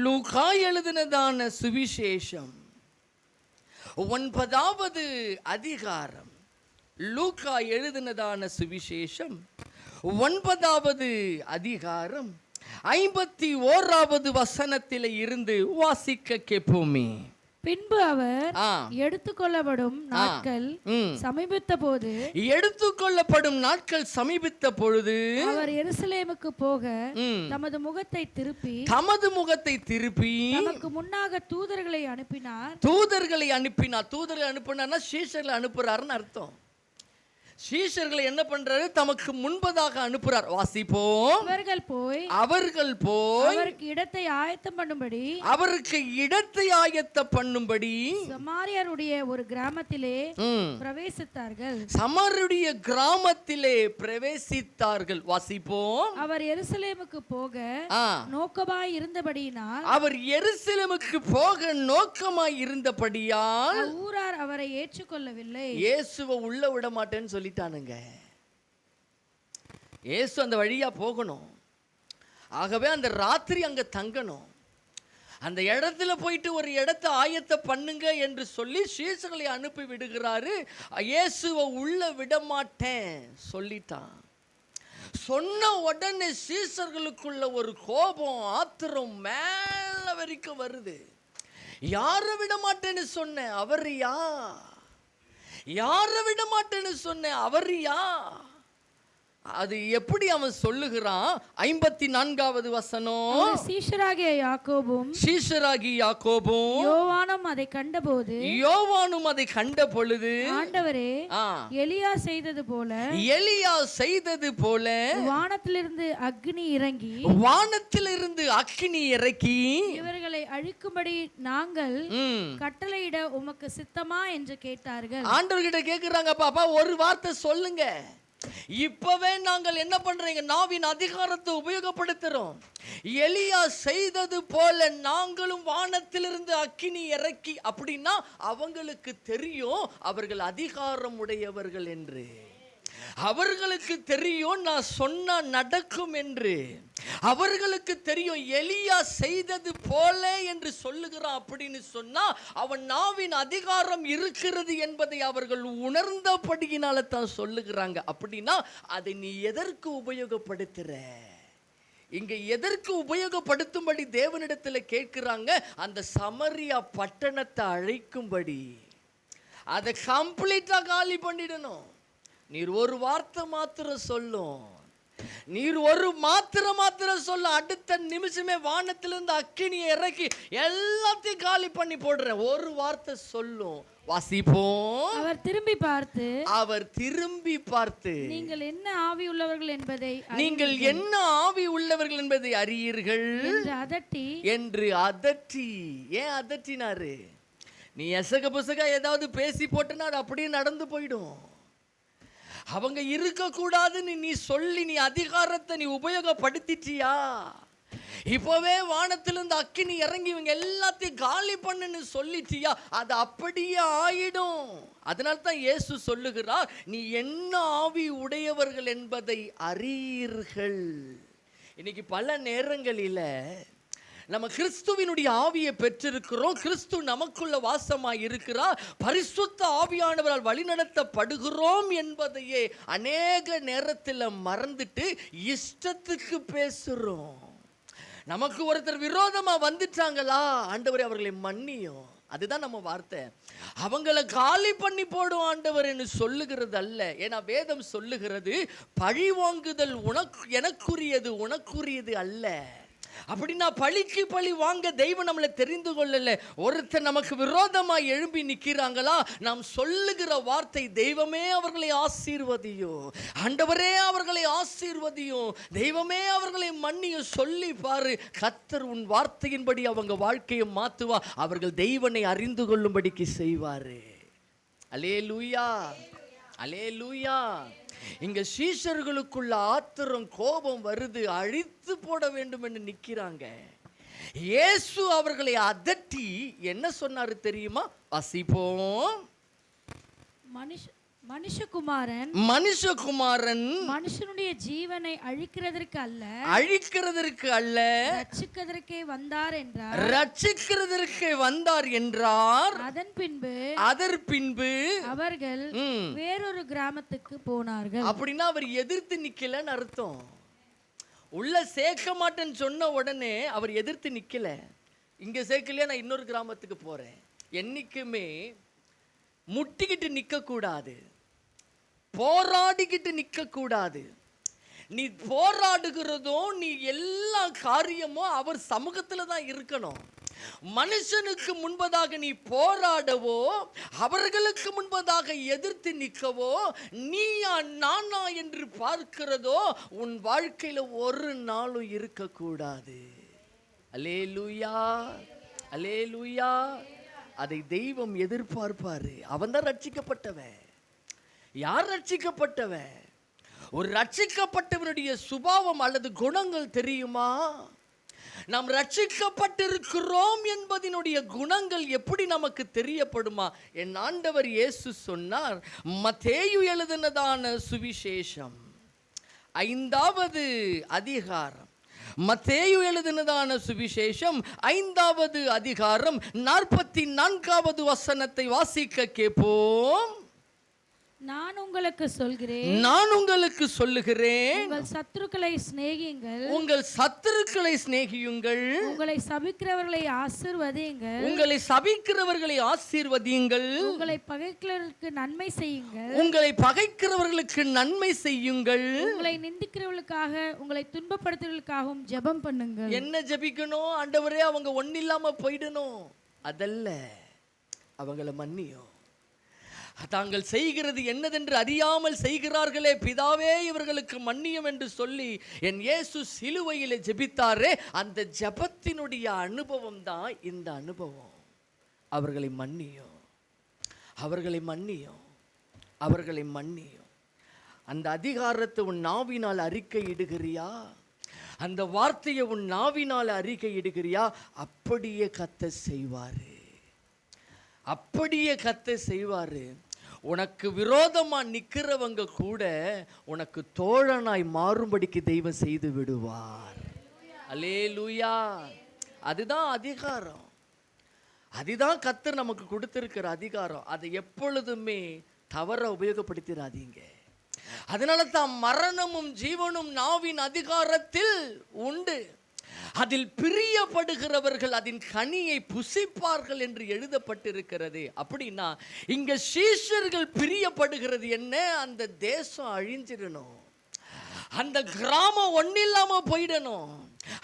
லூக்கா எழுதினதான சுவிசேஷம் 9வது அதிகாரம், லூக்கா எழுதினதான சுவிசேஷம் 9வது அதிகாரம் 51வது வசனத்திலே இருந்து வாசிக்க கேட்போமே. பின்பு அவர் எடுத்துக்கொள்ளப்படும் நாட்கள் சமீபித்த போது, எடுத்துக்கொள்ளப்படும் நாட்கள் சமீபித்த பொழுது அவர் எருசலேமுக்கு போக தமது முகத்தை திருப்பி தமக்கு முன்னாக தூதர்களை அனுப்பினார். தூதர்களை அனுப்பினார்னா சீஷர்களை அனுப்புறாருன்னு அர்த்தம். சீஷர்களை என்ன பண்றாரு? தமக்கு முன்பதாக அனுப்புறார். வாசிப்போம். அவர்கள் போய் அவருக்கு இடத்தை ஆயத்தம் பண்ணும்படி சமாரியருடைய ஒரு கிராமத்திலே பிரவேசித்தார்கள். வாசிப்போம். அவர் எருசலேமுக்கு போக நோக்கமாய் இருந்தபடியால் ஊரார் அவரை ஏற்றுக்கொள்ளவில்லை. இயேசுவை உள்ள விட மாட்டேன்னு சொல்லிட்டானுங்க. இயேசு அந்த வழியா போகணும். ஆகவே அந்த ராத்திரி அங்க தங்கணும். அந்த இடத்துல போயிட்டு ஒரு இடத்தை ஆயத்த பண்ணுங்க என்று சொல்லி சீஷர்களை அனுப்பி விடுகிறாரு. இயேசுவை உள்ள விட மாட்டேன் சொல்லிட்டான். சொன்ன உடனே சீஷர்களுக்குள்ள ஒரு கோபம், ஆத்திரம் மேல வரைக்கும் வருது. யாரை விட மாட்டேன்னு சொன்னேன், அவரியா? யாரை விட மாட்டேன்னு சொன்னேன், அவரியா? அது எப்படி அவன் சொல்லுகிறான்? 54வது வசனம். சீஷராகிய யாக்கோபும் யோவானும் அதை கண்ட பொழுது ஆண்டவரே, எலியா செய்தது போல வானத்திலிருந்து அக்னி இறங்கி இவர்களை அழிக்கும்படி நாங்கள் கட்டளையிட உமக்கு சித்தமா என்று கேட்டார்கள். ஆண்டவர்கிட்ட கேக்குறாங்க, பாப்பா ஒரு வார்த்தை சொல்லுங்க. இப்பவே நாங்கள் என்ன பண்றீங்க? நாவின் அதிகாரத்தை உபயோகப்படுத்துறோம். எலியா செய்தது போல நாங்களும் வானத்திலிருந்து அக்கினி இறக்கி. அப்படின்னா அவங்களுக்கு தெரியும் அவர்கள் அதிகாரம் உடையவர்கள் என்று. அவர்களுக்கு தெரியும் நான் சொன்னா நடக்கும் என்று. அவர்களுக்கு தெரியும் எலியா செய்தது போல என்று சொல்லுகிறான். அப்படின்னு சொன்னா அவன் நாவின் அதிகாரம் இருக்கிறது என்பதை அவர்கள் உணர்ந்தபடியினால தான் சொல்லுகிறாங்க. அப்படின்னா அதை நீ எதற்கு உபயோகப்படுத்துற? இங்க எதற்கு உபயோகப்படுத்தும்படி தேவனிடத்தில் கேட்கிறாங்க? அந்த சமரியா பட்டணத்தை அழைக்கும்படி, அதை கம்ப்ளீட்டா காலி பண்ணிடணும். நீர் ஒரு வார்த்தை மாத்திரம் சொல்லும், நீர் ஒரு மாத்திரம் சொல்ல, அடுத்த நிமிஷமே வானத்திலிருந்து அக்கினியை இறக்கி எல்லாத்தையும் காலி பண்ணி போடுறேன். ஒரு வார்த்தை சொல்லும். வாசிப்போம். அவர் திரும்பி பார்த்து நீங்கள் என்ன ஆவி உள்ளவர்கள் என்பதை அறியீர்கள் என்று அதட்டி. ஏன் அதட்டினாரு? நீ எசக புசக ஏதாவது பேசி போட்டனா அது அப்படியே நடந்து போயிடும். அவங்க இருக்க கூடாதுன்னு நீ சொல்லி நீ அதிகாரத்தை நீ உபயோகப்படுத்திட்டியா? இப்பவே வானத்திலிருந்து அக்கினி இறங்கி இவங்க எல்லாத்தையும் காலி பண்ணுன்னு சொல்லிட்டியா? அது அப்படியே ஆயிடும். அதனால தான் இயேசு சொல்லுகிறார், நீ என்ன ஆவி உடையவர்கள் என்பதை அறியீர்கள். இன்னைக்கு பல நேரங்களில் நம்ம கிறிஸ்துவினுடைய ஆவியை பெற்றிருக்கிறோம். கிறிஸ்து நமக்குள்ள வாசமாய் இருக்கிறார். பரிசுத்த ஆவியானவரால் வழிநடத்தப்படுகிறோம் என்பதையே அநேக நேரத்தில் மறந்துட்டு இஷ்டத்துக்கு பேசுறோம். நமக்கு ஒருத்தர் விரோதமா வந்துட்டாங்களா, ஆண்டவரே அவர்களை மன்னியும். அதுதான் நம்ம வார்த்தை. அவங்கள காலி பண்ணி போடும் ஆண்டவர் என்று சொல்லுகிறது அல்ல. ஏன்னா வேதம் சொல்லுகிறது, பழி வாங்குதல் எனக்குரியது, உனக்குரியது அல்ல. அப்படின்னா பழிக்கு பழி வாங்க தெய்வம் நம்மளை தெரிந்து கொள்ளல. ஒருத்தர் நமக்கு விரோதமாக எழும்பி நிற்கிறாங்களா, நாம் சொல்லுகிற வார்த்தை, தெய்வமே அவர்களை ஆசீர்வதியும், ஆண்டவரே அவர்களை ஆசீர்வதியும், தெய்வமே அவர்களை மன்னியும் சொல்லி பாரு. கர்த்தர் உன் வார்த்தையின்படி அவங்க வாழ்க்கையை மாற்றுவா. அவர்கள் தெய்வனை அறிந்து கொள்ளும்படிக்கு செய்வாரு. அல்லேலூயா, அல்லேலூயா. இங்க சீஷர்களுக்குள்ள ஆத்திரம், கோபம் வருது, அழித்து போட வேண்டும் என்று நிற்கிறாங்க. இயேசு அவர்களை அதட்டி என்ன சொன்னாரு தெரியுமா? வாசிப்போம். மனுஷகுமாரன் மனுஷனுடைய ஜீவனை அழிக்கிறதற்கு அல்ல ரட்சிக்கிறதற்கே வந்தார் என்றார். அதன் பின்பு அவர்கள் வேறொரு கிராமத்துக்கு போனார்கள். அப்படின்னா அவர் எதிர்த்து நிக்கலன்னு அர்த்தம். உள்ள சேர்க்க மாட்டேன்னு சொன்ன உடனே அவர் எதிர்த்து நிக்கல. இங்க சேர்க்கலையா, நான் இன்னொரு கிராமத்துக்கு போறேன். என்னைக்குமே முட்டிக்கிட்டு நிக்க கூடாது, போராடிக்கிட்டு நிக்க கூடாது. நீ போராடுகிறதும் நீ எல்லா காரியமும் அவர் சமூகத்துல தான் இருக்கணும். மனுஷனுக்கு முன்பதாக நீ போராடவோ, அவர்களுக்கு முன்பதாக எதிர்த்து நிற்கவோ, நீயா நானா என்று பார்க்கிறதோ உன் வாழ்க்கையில ஒரு நாளும் இருக்கக்கூடாது. அல்லேலூயா, அல்லேலூயா. அதை தெய்வம் எதிர்பார்ப்பாரு. அவன் தான் ரட்சிக்கப்பட்டவன். யார் ரட்சிக்கப்பட்டவன்? ஒரு ரட்சிக்கப்பட்டவனுடைய சுபாவம் அல்லது குணங்கள் தெரியுமா? நாம் ரட்சிக்கப்பட்டிருக்கிறோம் என்பதனுடைய குணங்கள் எப்படி நமக்கு தெரியப்படுமா? என் ஆண்டவர் இயேசு சொன்னார், மத்தேயு எழுதினதான சுவிசேஷம் 5வது அதிகாரம், மத்தேயு எழுதினதான சுவிசேஷம் 5வது அதிகாரம் 44வது வசனத்தை வாசிக்க கேட்போம். நான் உங்களுக்கு சொல்லுகிறேன், உங்கள் சத்துருக்களை சிநேகியுங்கள், உங்களை சபிக்கிறவர்களை ஆசீர்வதியுங்கள், உங்களை பகைக்கிறவர்களுக்கு நன்மை செய்யுங்கள், உங்களை நிந்திக்கிறவர்களுக்காக உங்களை துன்பப்படுத்துவதற்காகவும் ஜெபம் பண்ணுங்கள். என்ன ஜெபிக்கணும்? ஆண்டவரே அவங்க ஒன்னில்லாம போயிடணும் அதல்ல, அவங்களை மன்னியும். தாங்கள் செய்கிறது என்னதென்று அறியாமல் செய்கிறார்களே, பிதாவே இவர்களுக்கு மன்னியும் என்று சொல்லி என் இயேசு சிலுவையிலே ஜெபித்தாரே, அந்த ஜெபத்தினுடைய அனுபவம் தான் இந்த அனுபவம். அவர்களை மன்னியும், அவர்களை மன்னியும், அவர்களை மன்னியும். அந்த அதிகாரத்தை உன் நாவினால் அறிக்கை இடுகிறியா? அந்த வார்த்தையை உன் நாவினால் அறிக்கை இடுகிறியா? அப்படியே கர்த்தர் செய்வாரு, அப்படியே கர்த்தர் செய்வாரு. உனக்கு விரோதமா நிக்கிறவங்க கூட உனக்கு தோழனாய் மாறும்படிக்கு தெய்வம் செய்து விடுவார். அல்லேலூயா. அதுதான் அதிகாரம், அதுதான் கர்த்தர் நமக்கு கொடுத்திருக்கிற அதிகாரம். அதை எப்பொழுதுமே தவற உபயோகப்படுத்திடாதீங்க. அதனால தான் மரணமும் ஜீவனும் நாவின் அதிகாரத்தில் உண்டு. அதில் பிரியப்படுகிறவர்கள் அதன் கனியை புசிப்பார்கள் என்று எழுதப்பட்டிருக்கிறது. அப்படின்னா இங்க சீஷர்கள் பிரியப்படுகிறது என்ன? அந்த தேசம் அழிஞ்சிடணும், அந்த கிராமம் ஒன்னில்லாம போயிடணும்.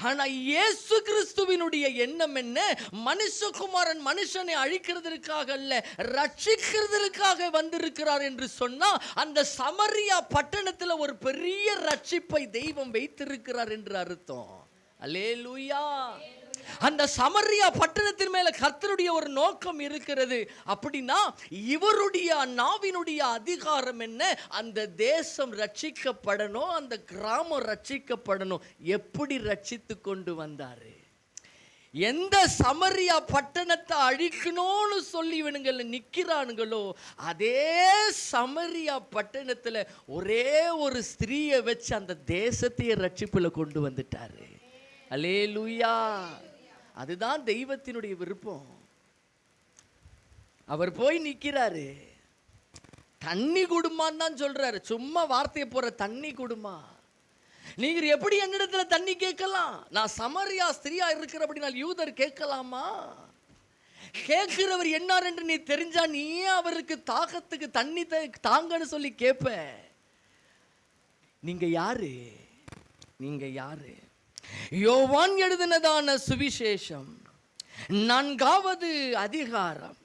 ஆனா இயேசு கிறிஸ்துவினுடைய எண்ணம் என்ன? மனுஷகுமாரன் மனுஷனை அழிக்கிறதற்காக அல்ல, ரட்சிக்கிறதற்காக வந்திருக்கிறார் என்று சொன்னா, அந்த சமரியா பட்டணத்துல ஒரு பெரிய ரட்சிப்பை தெய்வம் வைத்திருக்கிறார் என்று அர்த்தம். அல்லேலூயா. அந்த சமரியா பட்டணத்தின் மேல கர்த்தருடைய ஒரு நோக்கம் இருக்கிறது. அப்படின்னா இவருடைய நாவினுடைய அதிகாரம் என்ன? அந்த தேசம் ரட்சிக்கப்படணும், அந்த கிராமம் ரட்சிக்கப்படணும். எப்படி ரட்சித்து கொண்டு வந்தாரு? எந்த சமரியா பட்டணத்தை அழிக்கணும்னு சொல்லி இவனுங்களை நிற்கிறானுங்களோ, அதே சமரியா பட்டணத்துல ஒரே ஒரு ஸ்திரீயை வச்சு அந்த தேசத்தையே ரட்சிப்புல கொண்டு வந்துட்டாரு. அல்லேலூயா. அதுதான் தெய்வத்தினுடைய விருப்பம். அவர் போய் நிற்கிறாரு, தண்ணி குடுமான்னு தான் சொல்றாரு. சும்மா வார்த்தையை போற தண்ணி குடுமா. நீங்க எப்படி என்னிடத்துல தண்ணி கேட்கலாம்? நான் சமரியா ஸ்திரியா இருக்கிற அப்படினால் யூதர் கேட்கலாமா? கேட்கிறவர் என்னார் என்று நீ தெரிஞ்சா நீயே அவருக்கு தாகத்துக்கு தண்ணி தாங்கன்னு சொல்லி கேட்ப. நீங்க யாரு? நீங்க யாரு? யோவான் எழுதினதான சுவிசேஷம் 4வது அதிகாரம்,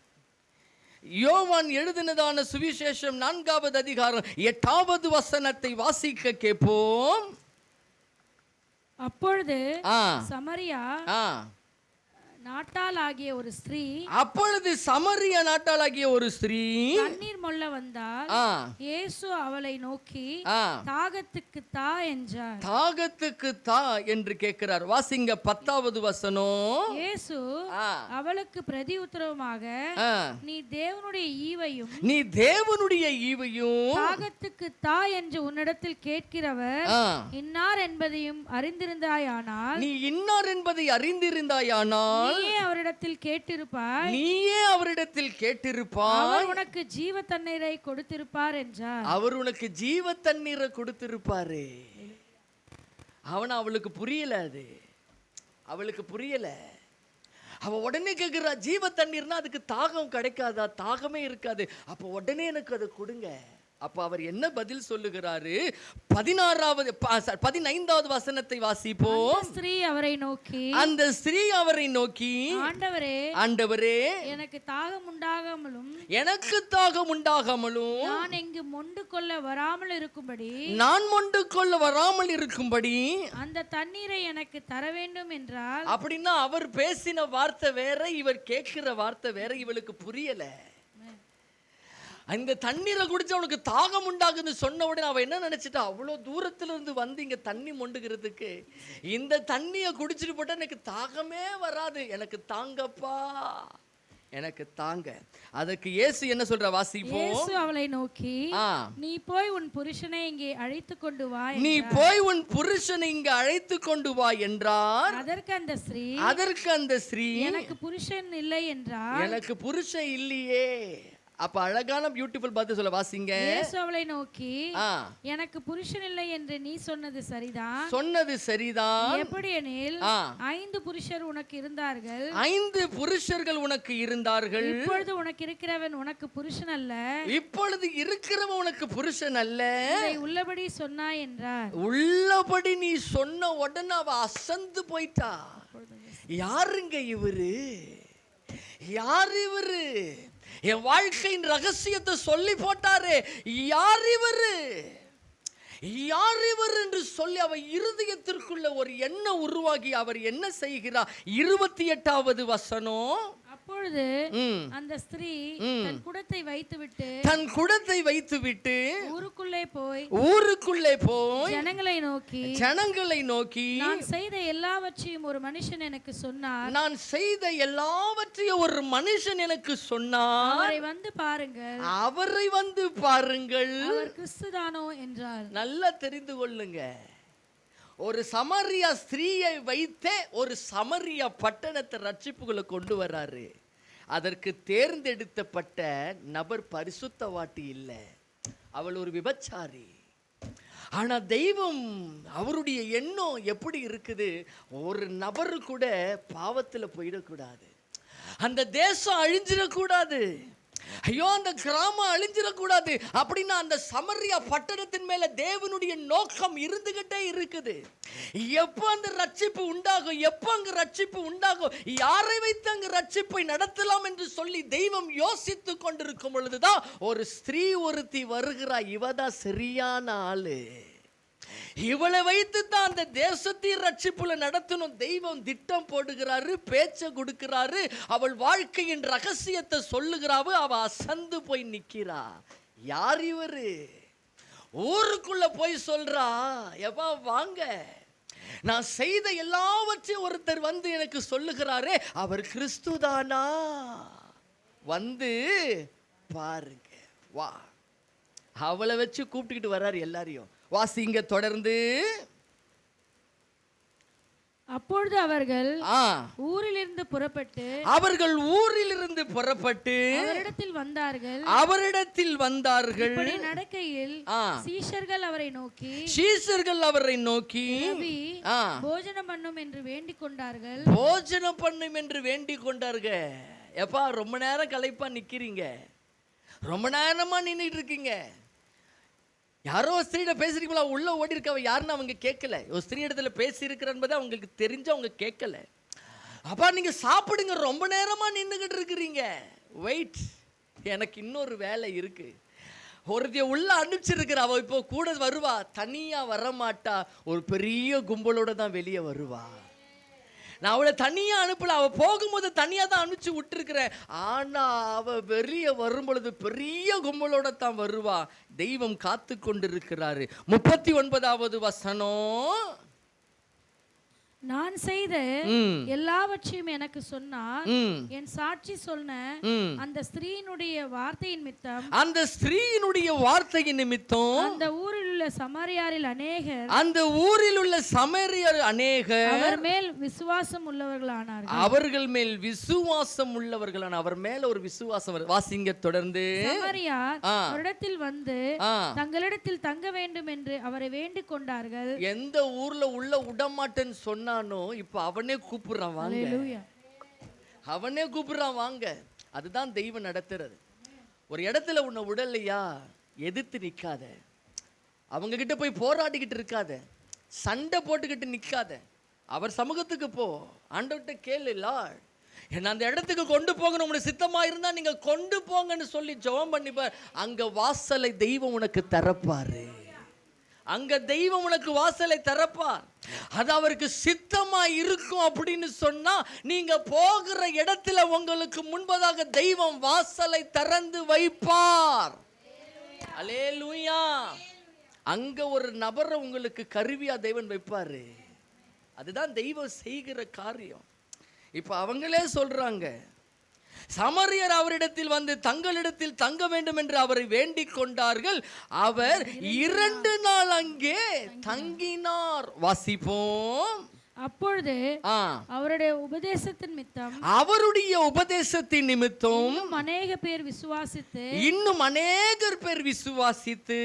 யோவான் எழுதினதான சுவிசேஷம் 4வது அதிகாரம் 8வது வசனத்தை வாசிக்க கேட்போம். அப்பொழுது சமரியா நாட்டாளாகிய ஒரு ஸ்திரீ, அப்பொழுது சமரியா நாட்டாளாகிய ஒரு ஸ்திரீ தண்ணீர் மொள்ள வந்தாள். இயேசு அவளை நோக்கி தாகத்துக்கு தா என்றார். தாகத்துக்கு தா என்று கேட்கிறார். வாசிங்க 10வது வசனம். இயேசு அவளுக்கு பிரதி உத்தரவுமாக, நீ தேவனுடைய ஈவையும் தாகத்துக்கு தா என்று உன்னிடத்தில் கேட்கிறவர் இன்னார் என்பதையும் அறிந்திருந்தாயானால், நீ இன்னார் என்பதை அறிந்திருந்தாயானால் நீயே அவரிடத்தில் கேட்டிருப்பாய், அவர் உனக்கு ஜீவ தண்ணீரை கொடுத்திருப்பார் என்றார். அவர் உனக்கு ஜீவ தண்ணீரை கொடுத்திருப்பாரு. அவளுக்கு புரியல, அது அவளுக்கு புரியல. அவ உடனே கேட்கிறா, ஜீவ தண்ணீர்னா அதுக்கு தாகம் கிடைக்காதா? தாகமே இருக்காது. அப்ப உடனே எனக்கு அதை கொடுங்க. அப்ப அவர் என்ன பதில் சொல்லுகிறாரு? 15வது வசனத்தை வாசிப்போம். அந்த ஸ்திரீ அவரை நோக்கி, ஆண்டவரே, எனக்கு தாகம் உண்டாகாமலும் நான் இங்கு மொண்டு கொள்ள வராமல் இருக்கும்படி அந்த தண்ணீரை எனக்கு தர வேண்டும் என்றால். அப்படின்னா அவர் பேசின வார்த்தை வேற, இவர் கேட்கிற வார்த்தை வேற. இவளுக்கு புரியல. அந்த தண்ணீரை குடிச்சு அவனுக்கு தாகம் உண்டாகுன்னு சொன்ன உடனே அவன் என்ன நினைச்சிட்டா, அவ்வளோ தூரத்துல இருந்து வந்து இங்க தண்ணி மொண்டுகிறதுக்கு இந்த தண்ணியை குடிச்சிட்டு போட்டா எனக்கு தாகமே வராது, எனக்கு தாங்கப்பா, எனக்கு தாங்க. அதற்கு இயேசு என்ன சொல்ற? வாசிப்போம். இயேசு அவளை நோக்கி, நீ போய் உன் புருஷனை இங்கே அழைத்து கொண்டு வா என்றார். அதற்கு அந்த ஸ்திரீ எனக்கு புருஷன் இல்லை என்றார். எனக்கு புருஷன் இல்லையே. அப்ப அழகான பியூட்டிஃபுல் பதில் சொல்ல. வாசிங்க. இயேசு அவளை நோக்கி, எனக்கு புருஷன் இல்லை என்று நீ சொன்னது சரிதான். எப்படியெனில் 5 புருஷர் உனக்கு இருந்தார்கள். 5 புருஷர்கள் உனக்கு இருந்தார்கள். இப்பொழுது உனக்கு இருக்கிறவன் உனக்கு புருஷன் அல்ல. இதை உள்ளபடி சொன்னாய் என்றார். உள்ளபடி நீ சொன்ன உடனே அவ அசந்து போயிட்டா. யாருங்க இவரு? யார் இவரு? என் வாழ்க்கையின் ரகசியத்தை சொல்லி போட்டாரு. யார் இவரு என்று சொல்லி அவ இருதயத்திற்குள்ள ஒரு எண்ணம் உருவாகி அவர் என்ன செய்கிறார்? 28வது வசனம். அப்பொழுது அந்த ஸ்திரீ தன் குடத்தை வைத்துவிட்டு ஊருக்குள்ளே போய் ஜனங்களை நோக்கி நான் செய்த எல்லாவற்றையும் ஒரு மனுஷன் எனக்கு சொன்னார். அவரை வந்து பாருங்கள். அவர் கிறிஸ்துதானோ என்றார். நல்லா தெரிந்து கொள்ளுங்க. ஒரு சமரியா ஸ்திரீயை வைத்தே ஒரு சமரியா பட்டணத்தை ரட்சிப்புகளை கொண்டு வர்றாரு. அதற்கு தேர்ந்தெடுக்கப்பட்ட நபர் பரிசுத்தவாட்டி இல்லை, அவள் ஒரு விபச்சாரி. ஆனா தெய்வம் அவருடைய எண்ணம் எப்படி இருக்குது? ஒரு நபரு கூட பாவத்துல போயிடக்கூடாது, அந்த தேசம் அழிஞ்சிடக்கூடாது, ஐயோ அந்த கிராமம் அழிஞ்சிடக்கூடாது அப்படின்னா அந்த சமரியா பட்டணத்தின் மேல தேவனுடைய நோக்கம் இருந்துகிட்டே இருக்குது. எப்ப அந்த ரட்சிப்பு உண்டாகும், யாரை வைத்து அங்கு ரட்சிப்பை நடத்தலாம் என்று சொல்லி தெய்வம் யோசித்து கொண்டிருக்கும் பொழுதுதான் ஒரு ஸ்திரீ ஒருத்தி வருகிறா. இவதான் சரியான ஆளு, இவளை வைத்து தான் அந்த தேசத்தின் ரட்சிப்புல நடத்தணும். தெய்வம் திட்டம் போடுகிறாரு, பேச்ச கொடுக்கிறாரு, அவள் வாழ்க்கையின் ரகசியத்தை சொல்லுகிறாரு. அவ அசந்து போய் நிக்கிறா. யார் இவரு? ஊருக்குள்ள போய் சொல்றா, எப்பா வாங்க, நான் செய்த எல்லாவற்றையும் ஒருத்தர் வந்து எனக்கு சொல்லுகிறாரே, அவர் கிறிஸ்துதானா? வந்து பாருங்க வா. அவளை வச்சு கூப்பிட்டுக்கிட்டு வர்றாரு எல்லாரையும். வாசிங்க தொடர்ந்து. அப்பொழுது அவர்கள் ஊரிலிருந்து புறப்பட்டு அவரிடத்தில் வந்தார்கள். நடக்கையில் சீஷர்கள் அவரை நோக்கி போஜனம் பண்ணும் என்று வேண்டிக் கொண்டார்கள். எப்பா ரொம்ப நேரம் களைப்பா நிக்கிறீங்க, ரொம்ப நேரமா நின்றுட்டு இருக்கீங்க. யாரோ ஒரு ஸ்திரீட பேசுறீங்களா, உள்ள ஓடி இருக்கவ யாருன்னு அவங்க கேட்கல. ஒரு ஸ்திரீ இடத்துல பேசி இருக்கிறது அவங்களுக்கு தெரிஞ்சு அவங்க கேட்கல. அப்பா நீங்க சாப்பிடுங்க, ரொம்ப நேரமா நின்றுகிட்டு இருக்கிறீங்க. வெயிட், எனக்கு இன்னொரு வேலை இருக்கு. ஒருத்தைய உள்ள அனுப்பிச்சிருக்கிற, அவ இப்போ கூட வருவா, தனியா வரமாட்டா, ஒரு பெரிய கும்பலோட தான் வெளியே வருவா. நான் அவளை தனியா அனுப்பல, அவ போகும்போது தனியா தான் அனுப்பிச்சு விட்டுருக்கிறேன். ஆனா அவ வெளியே வரும் பொழுது பெரிய கும்பலோட தான் வருவா. தெய்வம் காத்து கொண்டிருக்கிறாரு. 39வது வசனம், நான் செய்த எல்லாவற்றையும் எனக்கு சொன்னார். என் சாட்சி சொன்ன அந்த ஸ்திரீயினுடைய வார்த்தையின் நிமித்தம், அந்த ஸ்திரீயினுடைய வார்த்தையின் நிமித்தம் அந்த ஊரில் உள்ள சமாரியாரில் அநேகர், அந்த ஊரில் உள்ள சமாரியர் அநேகர் அவர் மேல் விசுவாசம் உள்ளவர்களானார்கள். அவர்கள் மேல் விசுவாசம் உள்ளவர்களான, அவர் மேல ஒரு விசுவாசம். வாசிங்க தொடர்ந்து. சமாரியார் அவரிடத்தில் வந்து தங்களிடத்தில் தங்க வேண்டும் என்று அவரை வேண்டிக் கொண்டார்கள். எந்த ஊர்ல உள்ள விடமாட்டேன்னு சொன்னானோ இப்ப அவனே கூப்பிடுறான் வாங்க, அவனே கூப்பிடுறான் வாங்க. அதுதான் தெய்வம் நடத்துறது. ஒரு இடத்துல உன்னை விடலையா, எதிர்த்து நிக்காத, அவங்க கிட்ட போய் போராடிக்கிட்டு இருக்காத, சண்டை போட்டுக்கிட்டு நிக்காத, அவர் சமூகத்துக்கு போ, ஆண்டவர்கிட்ட கேளு, லார்ட் என்ன அந்த இடத்துக்கு கொண்டு போகணும், உனக்கு சித்தமா இருந்தா நீங்க கொண்டு போங்கன்னு சொல்லி ஜெபம் பண்ணிப்பார். அங்க வாசலை தெய்வம் உனக்கு திறப்பாரு, அங்க தெய்வம் உனக்கு வாசலை திறப்பார். அது அவருக்கு சித்தமா இருக்கும் அப்படின்னு சொன்னா, நீங்க போகிற இடத்துல உங்களுக்கு முன்பதாக தெய்வம் வாசலை திறந்து வைப்பார். அல்லேலூயா. அங்க ஒரு நபரை உங்களுக்கு கருவியா தெய்வன் வைப்பாரு. அதுதான் தெய்வம் செய்கிற காரியம். இப்ப அவங்களே சொல்றாங்க, சமரியர் அவரிடத்தில் வந்து தங்களிடத்தில் தங்க வேண்டும் என்று அவரை வேண்டிக் கொண்டார்கள். அவர் 2 நாள் அங்கே தங்கினார். வாசிப்போம். அப்பொழுது அவருடைய உபதேசத்தின் நிமித்தம், அவருடைய உபதேசத்தின் நிமித்தம் அநேக பேர் விசுவாசித்து, இன்னும் அநேகர் பேர் விசுவாசித்து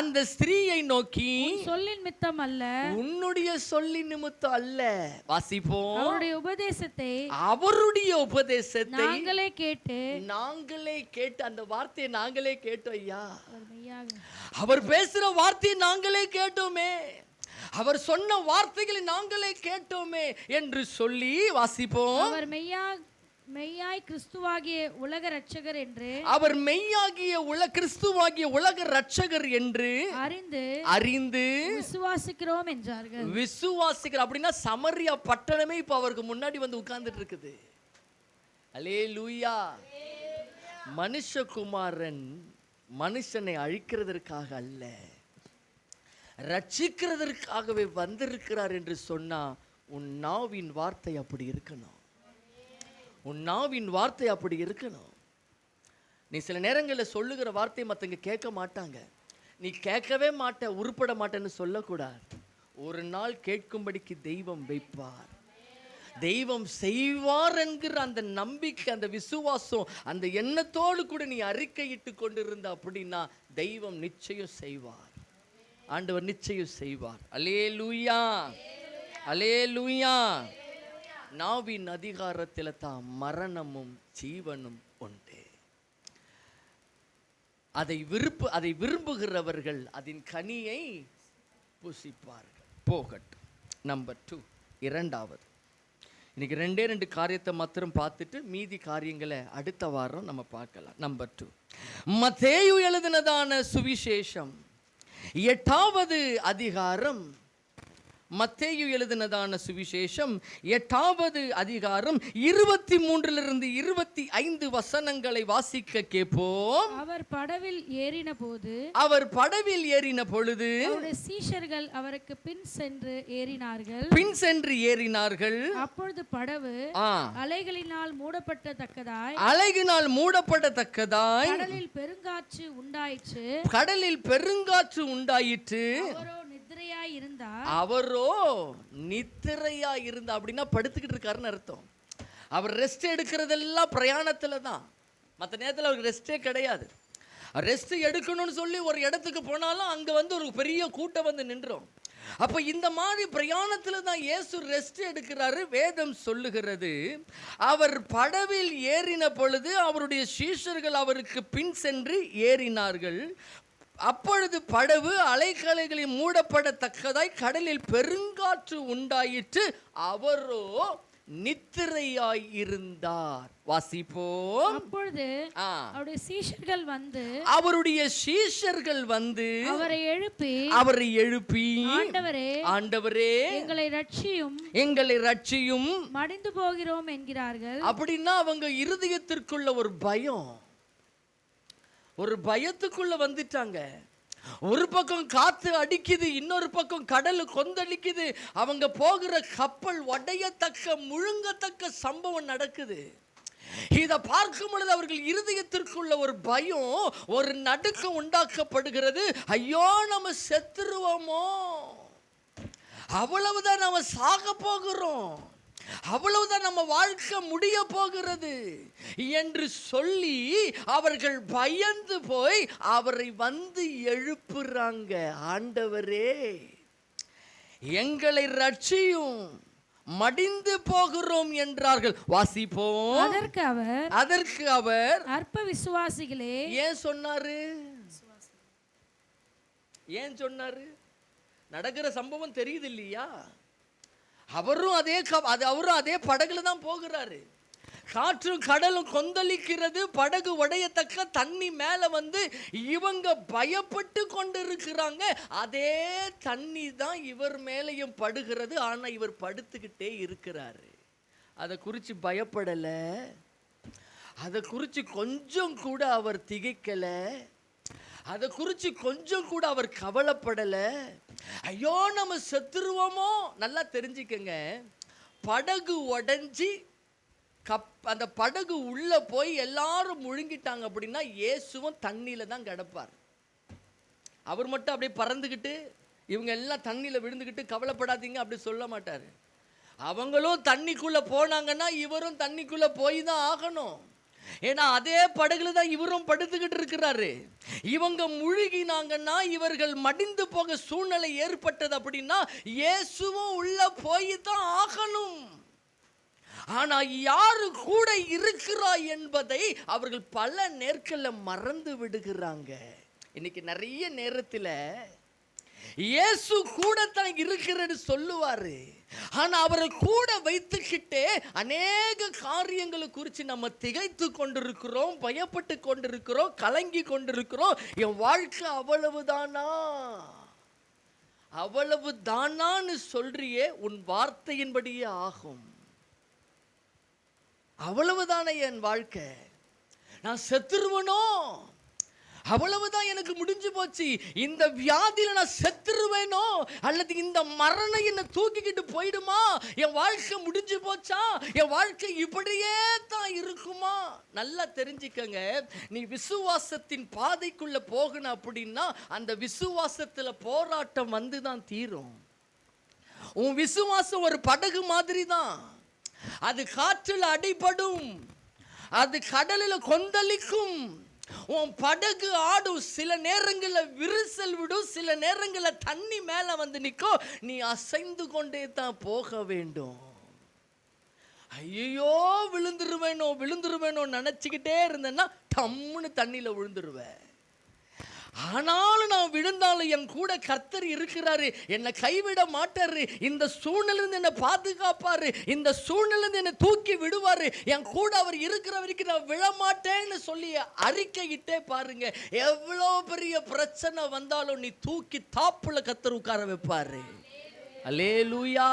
அந்த ஸ்திரீயை நோக்கி சொல்லின் நிமித்தம் அல்ல, உன்னுடைய சொல்லின் நிமித்தம் அல்ல. வாசிப்போம். அவருடைய உபதேசத்தை நாங்களே கேட்டு அந்த வார்த்தையை நாங்களே கேட்டோம். ஐயா, அவர் பேசுற வார்த்தையை நாங்களே கேட்டோமே, அவர் சொன்ன வார்த்தைகளை நாங்களே கேட்டோமே என்று சொல்லி வாசிப்போம். அவர் மெய்யாய் கிறிஸ்துவாகிய உலக இரட்சகர் என்று, அவர் மெய்யாகிய கிறிஸ்துவாகிய உலக இரட்சகர் என்று அறிந்து விசுவாசிக்கிறோம் என்றார்கள். விசுவாசிக்கிற அப்படின்னா சமரியா பட்டணமே இப்ப அவருக்கு முன்னாடி வந்து உட்கார்ந்துட்டு இருக்குது. அல்லேலூயா. மனுஷகுமாரன் மனுஷனை அழிக்கிறதற்காக அல்ல, ரட்சிக்கிறதற்காகவே வந்திருக்கிறார் என்று சொன்னா, உன் நாவின் வார்த்தை அப்படி இருக்கணும், உன் நாவின் வார்த்தை அப்படி இருக்கணும். நீ சில நேரங்களில் சொல்லுகிற வார்த்தையை மற்றவங்க கேட்க மாட்டாங்க, நீ கேட்கவே மாட்ட, உருப்பட மாட்டேன்னு சொல்லக்கூடாது. ஒரு நாள் கேட்கும்படிக்கு தெய்வம் வைப்பார், தெய்வம் செய்வார் என்கிற அந்த நம்பிக்கை, அந்த விசுவாசம், அந்த எண்ணத்தோடு கூட நீ அறிக்கையிட்டு கொண்டிருந்த அப்படின்னா தெய்வம் நிச்சயம் செய்வார், ஆண்டவர் நிச்சயம் செய்வார். அல்லேலூயா, அல்லேலூயா. நாவின் அதிகாரத்தில் தான் மரணமும் ஜீவனும் உண்டு. அதை விரும்புகிறவர்கள் அதன் கனியை புசிப்பார்கள். போகட்டும். நம்பர் 2, இரண்டாவது. இன்னைக்கு 2 காரியத்தை மாத்திரம் பார்த்துட்டு மீதி காரியங்களை அடுத்த வாரம் நம்ம பார்க்கலாம். நம்பர் 2, மத்தேயு எழுதினதான சுவிசேஷம் 8வது அதிகாரம். மத்தேயு எழுதினதான சுவிசேஷம் 8வது அதிகாரம் 23 25 வசனங்களை வாசிக்க கேட்போம். அவர் படவில் ஏறின பொழுது சீஷர்கள் அவருக்கு பின் சென்று ஏறினார்கள். அப்பொழுது படவு அலைகளினால் மூடப்பட்டத்தக்கதாய் கடலில் பெருங்காற்று உண்டாயிற்று. அவரோ நித்திரையா இருந்தா அப்படின்னா படுத்துக்கிட்டு இருக்காருன்னு அர்த்தம். அவர் ரெஸ்ட் எடுக்கிறதெல்லாம் பிரயாணத்துல தான், மற்ற நேரத்தில் அவருக்கு ரெஸ்டே கிடையாது. ரெஸ்ட் எடுக்கணும்னு சொல்லி ஒரு இடத்துக்கு போனாலும் அங்க வந்து ஒரு பெரிய கூட்டம் வந்து நின்றோம். அப்ப இந்த மாதிரி பிரயாணத்துல தான் இயேசு ரெஸ்ட் எடுக்கிறாரு. வேதம் சொல்லுகிறது, அவர் படவில் ஏறின பொழுது அவருடைய சீஷர்கள் அவருக்கு பின் சென்று ஏறினார்கள். அப்பொழுது படவு அலைக்கலைகளில் மூடப்படத்தக்கதாய் கடலில் பெருங்காற்று உண்டாயிற்று. அவரோ நித்திரையாய் இருந்தார். வாசிப்போம். அப்பொழுது அவருடைய சீஷர்கள் வந்து அவரை எழுப்பி ஆண்டவரே எங்களை ரட்சியும் மடிந்து போகிறோம் என்கிறார்கள். அப்படின்னா அவங்க இருதயத்திற்குள்ள ஒரு பயத்துக்குள்ள வந்துட்டாங்க. ஒரு பக்கம் காத்து அடிக்குது, இன்னொரு பக்கம் கடல் கொந்தளிக்குது. அவங்க போகிற கப்பல் உடையத்தக்க முழுங்கத்தக்க சம்பவம் நடக்குது. இதை பார்க்கும் பொழுது அவர்கள் இருதயத்திற்குள்ள ஒரு பயம், ஒரு நடுக்கம் உண்டாக்கப்படுகிறது. ஐயோ, நம்ம செத்துருவோமோ, அவ்வளவுதான், நம்ம சாக போகிறோம், அவ்வளவுதான், நம்ம வாழ்க்கை முடிய போகிறது என்று சொல்லி அவர்கள் பயந்து போய் அவரை வந்து எழுப்புறாங்க. ஆண்டவரே எங்களை ரட்சியும், மடிந்து போகிறோம் என்றார்கள். வாசிப்போம். அதற்கு அவர் அற்ப விசுவாசிகளே. ஏன் சொன்னாரு? நடக்கிற சம்பவம் தெரியுது இல்லையா? அவரும் அதே படகுல தான் போகிறாரு. காற்றும் கடலும் கொந்தளிக்கிறது, படகு உடையத்தக்க தண்ணி மேல வந்து இவங்க பயப்பட்டு கொண்டு இருக்கிறாங்க. அதே தண்ணி தான் இவர் மேலையும் படுகிறது. ஆனா இவர் படுத்துக்கிட்டே இருக்கிறாரு. அதை குறித்து பயப்படல, அதை குறித்து கொஞ்சம் கூட அவர் திகைக்கல, அதை குறித்து கொஞ்சம் கூட அவர் கவலைப்படல. ஐயோ, நம்ம செத்துருவோமோ. நல்லா தெரிஞ்சுக்கங்க, படகு உடைஞ்சி அந்த படகு உள்ள போய் எல்லாரும் முழுங்கிட்டாங்க அப்படின்னா இயேசுவும் தண்ணியில தான் கிடப்பார். அவர் மட்டும் அப்படியே பறந்துக்கிட்டு இவங்க எல்லாம் தண்ணியில விழுந்துக்கிட்டு கவலைப்படாதீங்க அப்படி சொல்ல மாட்டாரு. அவங்களும் தண்ணிக்குள்ள போனாங்கன்னா இவரும் தண்ணிக்குள்ள போய் தான் ஆகணும். ஏன்னா அதே படகுல தான் இவரும் படுத்துக்கிட்டு இருக்கிறாரு. இவங்க முழுகினாங்கன்னா இவர்கள் மடிந்து போக சூழ்நிலை ஏற்பட்டது அப்படின்னா இயேசுவும் உள்ள போய் தான் ஆகணும். ஆனா யாரு கூட இருக்கிறாய் என்பதை அவர்கள் பல நேரங்கள்ல மறந்து விடுகிறாங்க. இன்னைக்கு நிறைய நேரத்துல இயேசு கூட தான் இருக்கிறன்னு சொல்லுவாரு. ஆனா அவரை கூட வைத்துக்கிட்டே அநேக காரியங்களை குறித்து நம்ம திகைத்து கொண்டிருக்கிறோம், பயப்பட்டு கொண்டிருக்கிறோம், கலங்கி கொண்டிருக்கிறோம். என் வாழ்க்கை அவ்வளவுதானான்னு சொல்றியே, உன் வார்த்தையின்படியே ஆகும். அவ்வளவுதானே என் வாழ்க்கை, நான் செத்துருவனோ, அவ்வளவுதான், எனக்கு முடிஞ்சு போச்சு, இந்த வியாதியில நான் செத்துருவேனோ, அல்லது இந்த மரணம் என்ன தூக்கிக்கிட்டு போயிடுமா, என் வாழ்க்கை முடிஞ்சு போச்சா, என் வாழ்க்கை இப்படியே தான் இருக்குமா? நல்லா தெரிஞ்சுக்கங்க, நீ விசுவாசத்தின் பாதைக்குள்ள போகணும் அப்படின்னா அந்த விசுவாசத்துல போராட்டம் வந்து தான் தீரும். உன் விசுவாசம் ஒரு படகு மாதிரி தான். அது காற்றில் அடிபடும், அது கடலில் கொந்தளிக்கும், உன் படகு ஆடும், சில நேரங்களில் விரிசல் விடும், சில நேரங்களில் தண்ணி மேல வந்து நிற்கும், நீ அசைந்து கொண்டே தான் போக வேண்டும். ஐயோ, விழுந்துருவேனோ நினைச்சுக்கிட்டே இருந்தேன்னா டம்முன்னு தண்ணியில விழுந்துருவேன். ஆனாலும் நான் விழுந்தாலும் என் கூட கர்த்தர் இருக்கிறாரு, என்னை கைவிட மாட்டாரு, இந்த சூழ்நிலையிலிருந்து என்னை பாதுகாப்பாரு, இந்த சூழ்நிலையிலிருந்து என்னை தூக்கி விடுவாரு, என் கூட அவர் இருக்கிற வரைக்கும் நான் விழமாட்டேன்னு சொல்லி அறிக்கையிட்டே பாருங்க. எவ்வளோ பெரிய பிரச்சனை வந்தாலும் நீ தூக்கி தாப்புல கர்த்தர் உட்கார வைப்பாரு. அல்லேலூயா.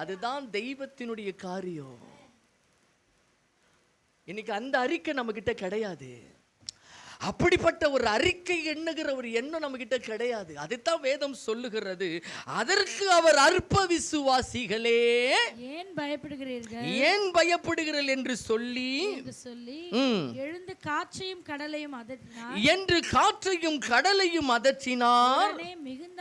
அதுதான் தெய்வத்தினுடைய காரியம். இன்னைக்கு அந்த அறிக்கை நம்ம கிட்ட கிடையாது. அப்படிப்பட்ட ஒரு அறிக்கை எண்ணுகிற ஒரு எண்ணம் நம்ம கிட்ட கிடையாது. அதைத்தான் வேதம் சொல்லுகிறது. அதற்கு அவர் அற்ப விசுவாசிகளே ஏன் பயப்படுகிறீர்கள் என்று சொல்லி எழுந்து காற்றையும் கடலையும் அதற்றினார். மிகுந்த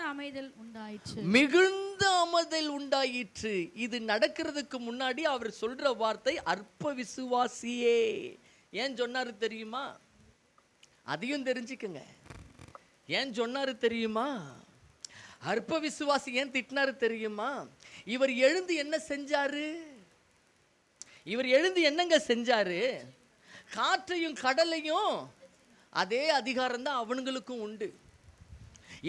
அமைதல் உண்டாயிற்று. இது நடக்கிறதுக்கு முன்னாடி அவர் சொல்ற வார்த்தை அற்ப விசுவாசியே. ஏன் சொன்னாரு தெரியுமா? அதையும் தெரிஞ்சுக்கங்க. ஏன் சொன்னாரு தெரியுமா? அற்ப விசுவாசி ஏன் திட்டினாரு தெரியுமா? இவர் எழுந்து என்ன செஞ்சாரு? இவர் எழுந்து என்னங்க செஞ்சாரு? காற்றையும் கடலையும் அதே அதிகாரம் தான் அவனுங்களுக்கும் உண்டு.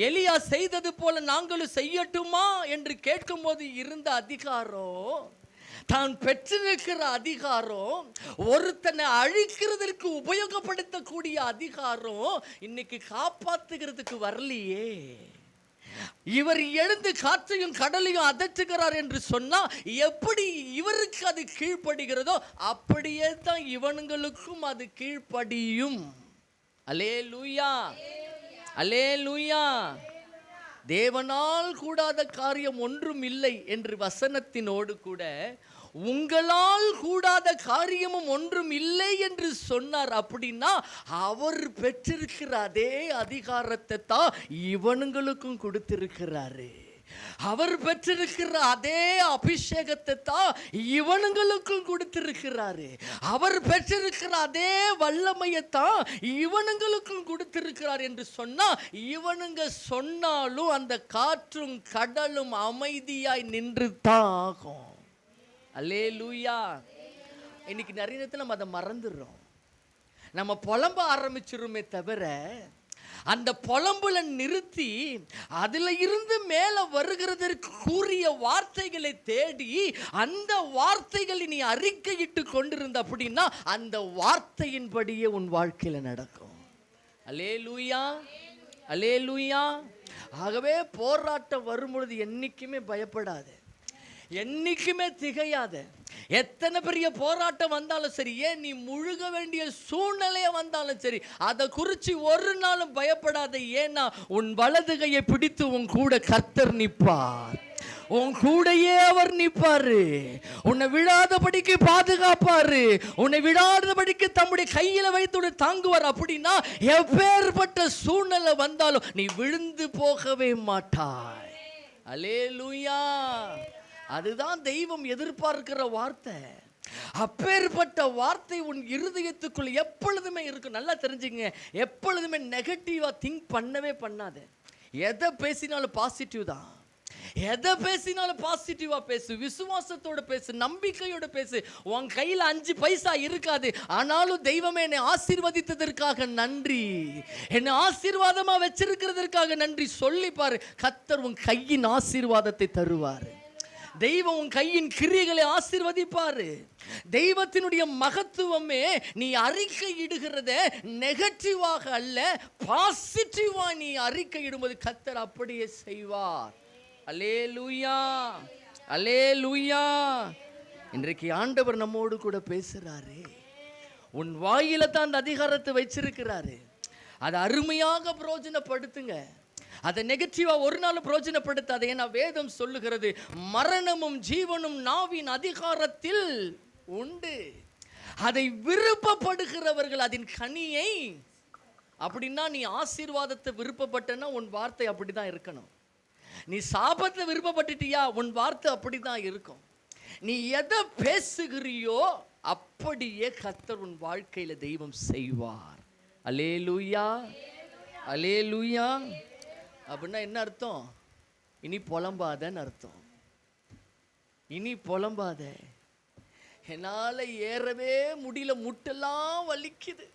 எலியா செய்தது போல நாங்களும் செய்யட்டுமா என்று கேட்கும் போது இருந்த அதிகாரம், தான் பெற்றிருக்கிற அதிகாரம், ஒருத்தனை அழிக்கிறதற்கு உபயோகப்படுத்தக்கூடிய அதிகாரம் இன்னைக்கு காப்பாத்துகிறதுக்கு வரலையே. இவர் எழுந்து காற்றையும் கடலையும் அதற்றுகிறார் என்று சொன்னா எப்படி இவருக்கு அது கீழ்ப்படுகிறதோ அப்படியே தான் இவனுங்களுக்கும் அது கீழ்ப்படியும். அல்லேலூயா, அல்லேலூயா. தேவனால் கூடாத காரியம் ஒன்றும் இல்லை என்று வசனத்தினோடு கூட உங்களால் கூடாத காரியமும் ஒன்றும் இல்லை என்று சொன்னார். அப்படின்னா அவர் பெற்றிருக்கிற அதே அதிகாரத்தை தான் இவனுங்களுக்கும் கொடுத்திருக்கிறாரு. அவர் பெற்றிருக்கிற அதே அபிஷேகத்தை தான் இவனுங்களுக்கும் கொடுத்திருக்கிறாரு. அவர் பெற்றிருக்கிற அதே வல்லமையை தான் இவனுங்களுக்கும் கொடுத்திருக்கிறார் என்று சொன்னா இவனுங்க சொன்னாலும் அந்த காற்றும் கடலும் அமைதியாய் நின்று தான் ஆகும். அல்லேலூயா. இன்னைக்கு நிறைய நேரத்தில் நம்ம அதை மறந்துடுறோம். நம்ம புலம்ப ஆரம்பிச்சிருமே தவிர அந்த புலம்புல நிறுத்தி அதுல இருந்து மேல வருகிறதற்கு கூறிய வார்த்தைகளை தேடி அந்த வார்த்தைகளை நீ அறிக்கையிட்டு கொண்டிருந்த அப்படின்னா அந்த வார்த்தையின்படியே உன் வாழ்க்கையில நடக்கும். அல்லேலூயா, அல்லேலூயா. ஆகவே போராட்டம் வரும்பொழுது என்னைக்குமே பயப்படாது, என்னைக்குமே திகையாத. எத்தனை பெரிய போராட்டம் வந்தாலும் சரி, ஏன் நீ முழுக வேண்டிய சூழ்நிலையை வந்தாலும் சரி, அதை குறித்து ஒரு நாளும் பயப்படாத. ஏன்னா உன் வலது கையை பிடித்து உன் கூட கர்த்தர் நிற்பார், உன் கூடையே அவர் நிற்பாரு, உன்னை விழாதபடிக்கு பாதுகாப்பாரு, உன்னை விழாதபடிக்கு தம்முடைய கையில வைத்து தாங்குவார். அப்படின்னா எப்பேற்பட்ட சூழ்நிலை வந்தாலும் நீ விழுந்து போகவே மாட்டாய். அல்லேலூயா. அதுதான் தெய்வம் எதிர்பார்க்கிற வார்த்தை. அப்பேற்பட்ட வார்த்தை உன் இருதயத்துக்குள் எப்பொழுதுமே இருக்கும். நல்லா தெரிஞ்சுங்க, எப்பொழுதுமே நெகட்டிவா திங்க் பண்ணவே பண்ணாத. எதை பேசினாலும் பாசிட்டிவ் தான், எதை பேசினாலும் பாசிட்டிவா பேசு, விசுவாசத்தோட பேசு, நம்பிக்கையோட பேசு. உன் கையில் 5 பைசா இருக்காது, ஆனாலும் தெய்வமே என்னை ஆசீர்வதித்ததற்காக நன்றி, என்னை ஆசீர்வாதமா வச்சிருக்கிறதற்காக நன்றி சொல்லி பாரு. கர்த்தர் உன் கையின் ஆசீர்வாதத்தை தருவார். தெய்வம் உன் கையின் கிரியைகளை ஆசீர்வதிப்பாரு. தெய்வத்தினுடைய மகத்துவமே நீ அறிக்கை இடுகிறத நெகட்டிவாக அல்ல, பாசிட்டிவா நீ அறிக்கை இடும்போது கர்த்தர் அப்படியே செய்வார். அல்லேலூயா, அல்லேலூயா. இன்றைக்கு ஆண்டவர் நம்மோடு கூட பேசுறாரு. உன் வாயில தான் அந்த அதிகாரத்தை வச்சிருக்கிறாரு. அதை அருமையாக பிரயோஜனப்படுத்துங்க. அதை நெகட்டிவா ஒரு நாள் பிரயோஜனப்படுத்தாது. ஏன்னா வேதம் சொல்லுகிறது, மரணமும் ஜீவனும் நாவின் அதிகாரத்தில் உண்டு, அதை விருப்பப்படுகிறவர்கள் அதன் கனியை. அப்படின்னா நீ ஆசீர்வாதத்தை விருப்பப்பட்டனா உன் வார்த்தை அப்படிதான் இருக்கணும். நீ சாபத்தை விருப்பப்பட்டுட்டியா உன் வார்த்தை அப்படிதான் இருக்கும். நீ எதை பேசுகிறியோ அப்படியே கர்த்தர் உன் வாழ்க்கையில தெய்வம் செய்வார். அல்லேலூயா, அல்லேலூயா. அப்படின்னா என்ன அர்த்தம்? இனி புலம்பாதன்னு அர்த்தம். இனி புலம்பாத. என்னால் ஏறவே முடியல, முட்டெல்லாம் வலிக்குது,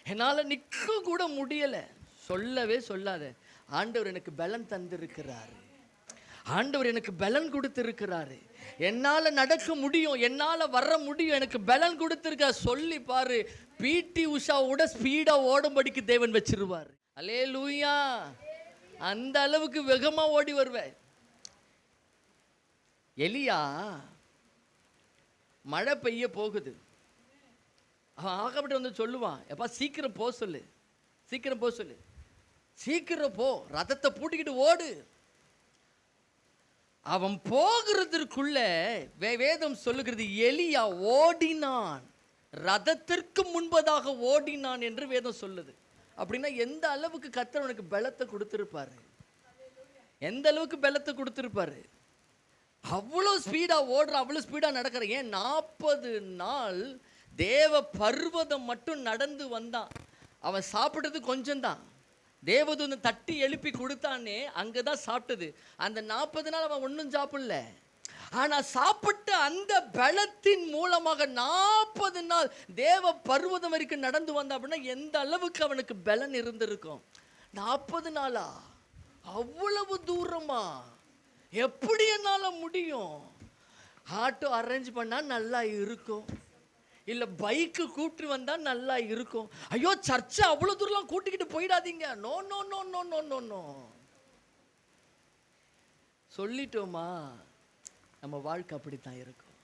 என்னால் நிற்க கூட முடியலை, சொல்லவே சொல்லாத. ஆண்டவர் எனக்கு பலன் தந்திருக்கிறாரு, ஆண்டவர் எனக்கு பலன் கொடுத்திருக்கிறாரு, என்னால் நடக்க முடியும், என்னால் வர முடியும், எனக்கு பலன் கொடுத்திருக்கார் சொல்லி பாரு. பிடி உஷாவோட ஸ்பீடா ஓடும்படிக்கு தேவன் வச்சிருவார். அல்லேலூயா. அந்த அளவுக்கு வேகமா ஓடி வருவேன். எலியா மழை பெய்ய போகுது, அவன் ஆகப்பட்டு வந்து சொல்லுவான், எப்பா சீக்கிரம் போ சொல்லு, சீக்கிரம் போ சொல்லு, சீக்கிரம் போ, ரதத்தை பூட்டிக்கிட்டு ஓடு. அவன் போகிறதுக்குள்ள வேதம் சொல்லுகிறது, எலியா ஓடினான், ரதத்திற்கு முன்பதாக ஓடினான் என்று வேதம் சொல்லுது. அப்படின்னா எந்த அளவுக்கு கர்த்தர் உனக்கு பலத்தை கொடுத்திருப்பாரு, எந்த அளவுக்கு பலத்தை கொடுத்திருப்பாரு. அவ்வளோ ஸ்பீடா ஓடுற, அவ்வளோ ஸ்பீடா நடக்கிற. ஏன் 40 நாள் தேவ பர்வதம் மட்டும் நடந்து வந்தான். அவன் சாப்பிட்டது கொஞ்சம் தான், தேவதூதன் தட்டி எழுப்பி கொடுத்தானே, அங்கதான் சாப்பிட்டது. அந்த 40 நாள் அவன் ஒன்றும் சாப்பிடல. ஆனா சாப்பிட்ட அந்த பலத்தின் மூலமாக 40 நாள் தேவ பர்வதம் வரைக்கும் நடந்து வந்தான். அப்படின்னா எந்த அளவுக்கு அவனுக்கு பலன் இருந்திருக்கும். 40 நாளா? அவ்வளவு தூரமா? எப்படி என்னால முடியும்? ஆட்டோ அரேஞ்ச் பண்ணா நல்லா இருக்கும், இல்ல பைக்கு கூப்பிட்டு வந்தா நல்லா இருக்கும். ஐயோ, சர்ச்சை அவ்வளவு தூரம் கூட்டிக்கிட்டு போயிடாதீங்க. No no no no no no no. சொல்லிட்டோமா, நம்ம வாழ்க்கை அப்படித்தான் இருக்கும்.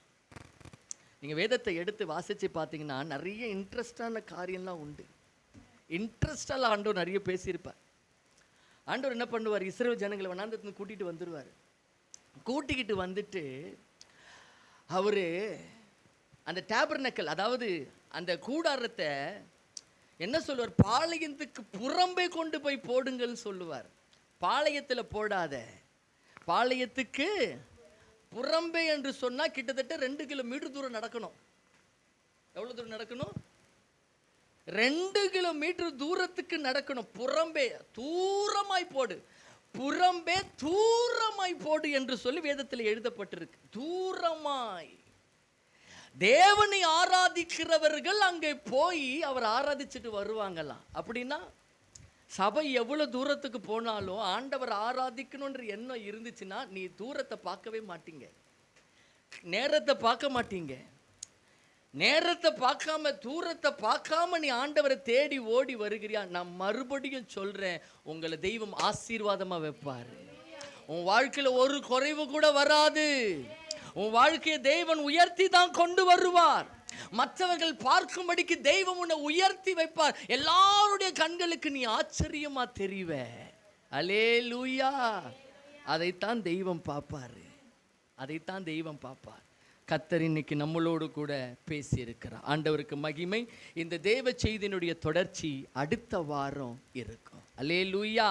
நீங்க வேதத்தை எடுத்து வாசிச்சு பார்த்தீங்கன்னா நிறைய இன்ட்ரெஸ்டான காரியம்லாம் உண்டு. இன்ட்ரெஸ்டால ஆண்டவர் நிறைய பேசியிருப்பார். ஆண்டவர் என்ன பண்ணுவார், இஸ்ரவேல் ஜனங்களை வனாந்தரத்துல கூட்டிட்டு வந்துடுவார். கூட்டிக்கிட்டு வந்துட்டு அவரு அந்த டேபர்னக்கல், அதாவது அந்த கூடாரத்தை என்ன சொல்லுவார், பாளையத்துக்கு புறம்பே கொண்டு போய் போடுங்கள் சொல்லுவார். பாளையத்தில் போடாத, பாளையத்துக்கு புறம்பே என்று சொன்னா கிட்டத்தட்ட 2 கிலோமீட்டர் தூரம் நடக்கணும். எவ்வளவு தூரம் நடக்கணும்? 2 கிலோமீட்டர் தூரத்துக்கு நடக்கணும். புறம்பே தூரமாய் போடு, புறம்பே தூரமாய் போடு என்று சொல்லி வேதத்தில் எழுதப்பட்டிருக்கு. தூரமாய். தேவனை ஆராதிக்கிறவர்கள் அங்கே போய் அவர் ஆராதிச்சுட்டு வருவாங்களாம். அப்படின்னா சபை எவ்வளவு தூரத்துக்கு போனாலும் ஆண்டவர் ஆராதிக்கணுன்ற எண்ணம் இருந்துச்சுன்னா நீ தூரத்தை பார்க்கவே மாட்டீங்க, நேரத்தை பார்க்க மாட்டீங்க. நேரத்தை பார்க்காம, தூரத்தை பார்க்காம நீ ஆண்டவரை தேடி ஓடி வருகிறியா, நான் மறுபடியும் சொல்றேன், உங்களை தெய்வம் ஆசீர்வாதமா வைப்பாரு. உன் வாழ்க்கையில ஒரு குறைவு கூட வராது. உன் வாழ்க்கையை தேவன் உயர்த்தி தான் கொண்டு வருவார். மற்றவர்கள் பார்க்கும்படிக்கு தெய்வம் உன்னை உயர்த்தி வைப்பார். எல்லாருடைய கண்களுக்கு நீ ஆச்சரியமா தெரிவ. அல்லேலூயா. அதைத்தான் தெய்வம் பார்ப்பாரு, அதைத்தான் தெய்வம் பார்ப்பார். கர்த்தர் இன்னைக்கு நம்மளோடு கூட பேசி இருக்கிறார். ஆண்டவருக்கு மகிமை. இந்த தேவ செய்தியினுடைய தொடர்ச்சி அடுத்த வாரம் இருக்கும். அல்லேலூயா.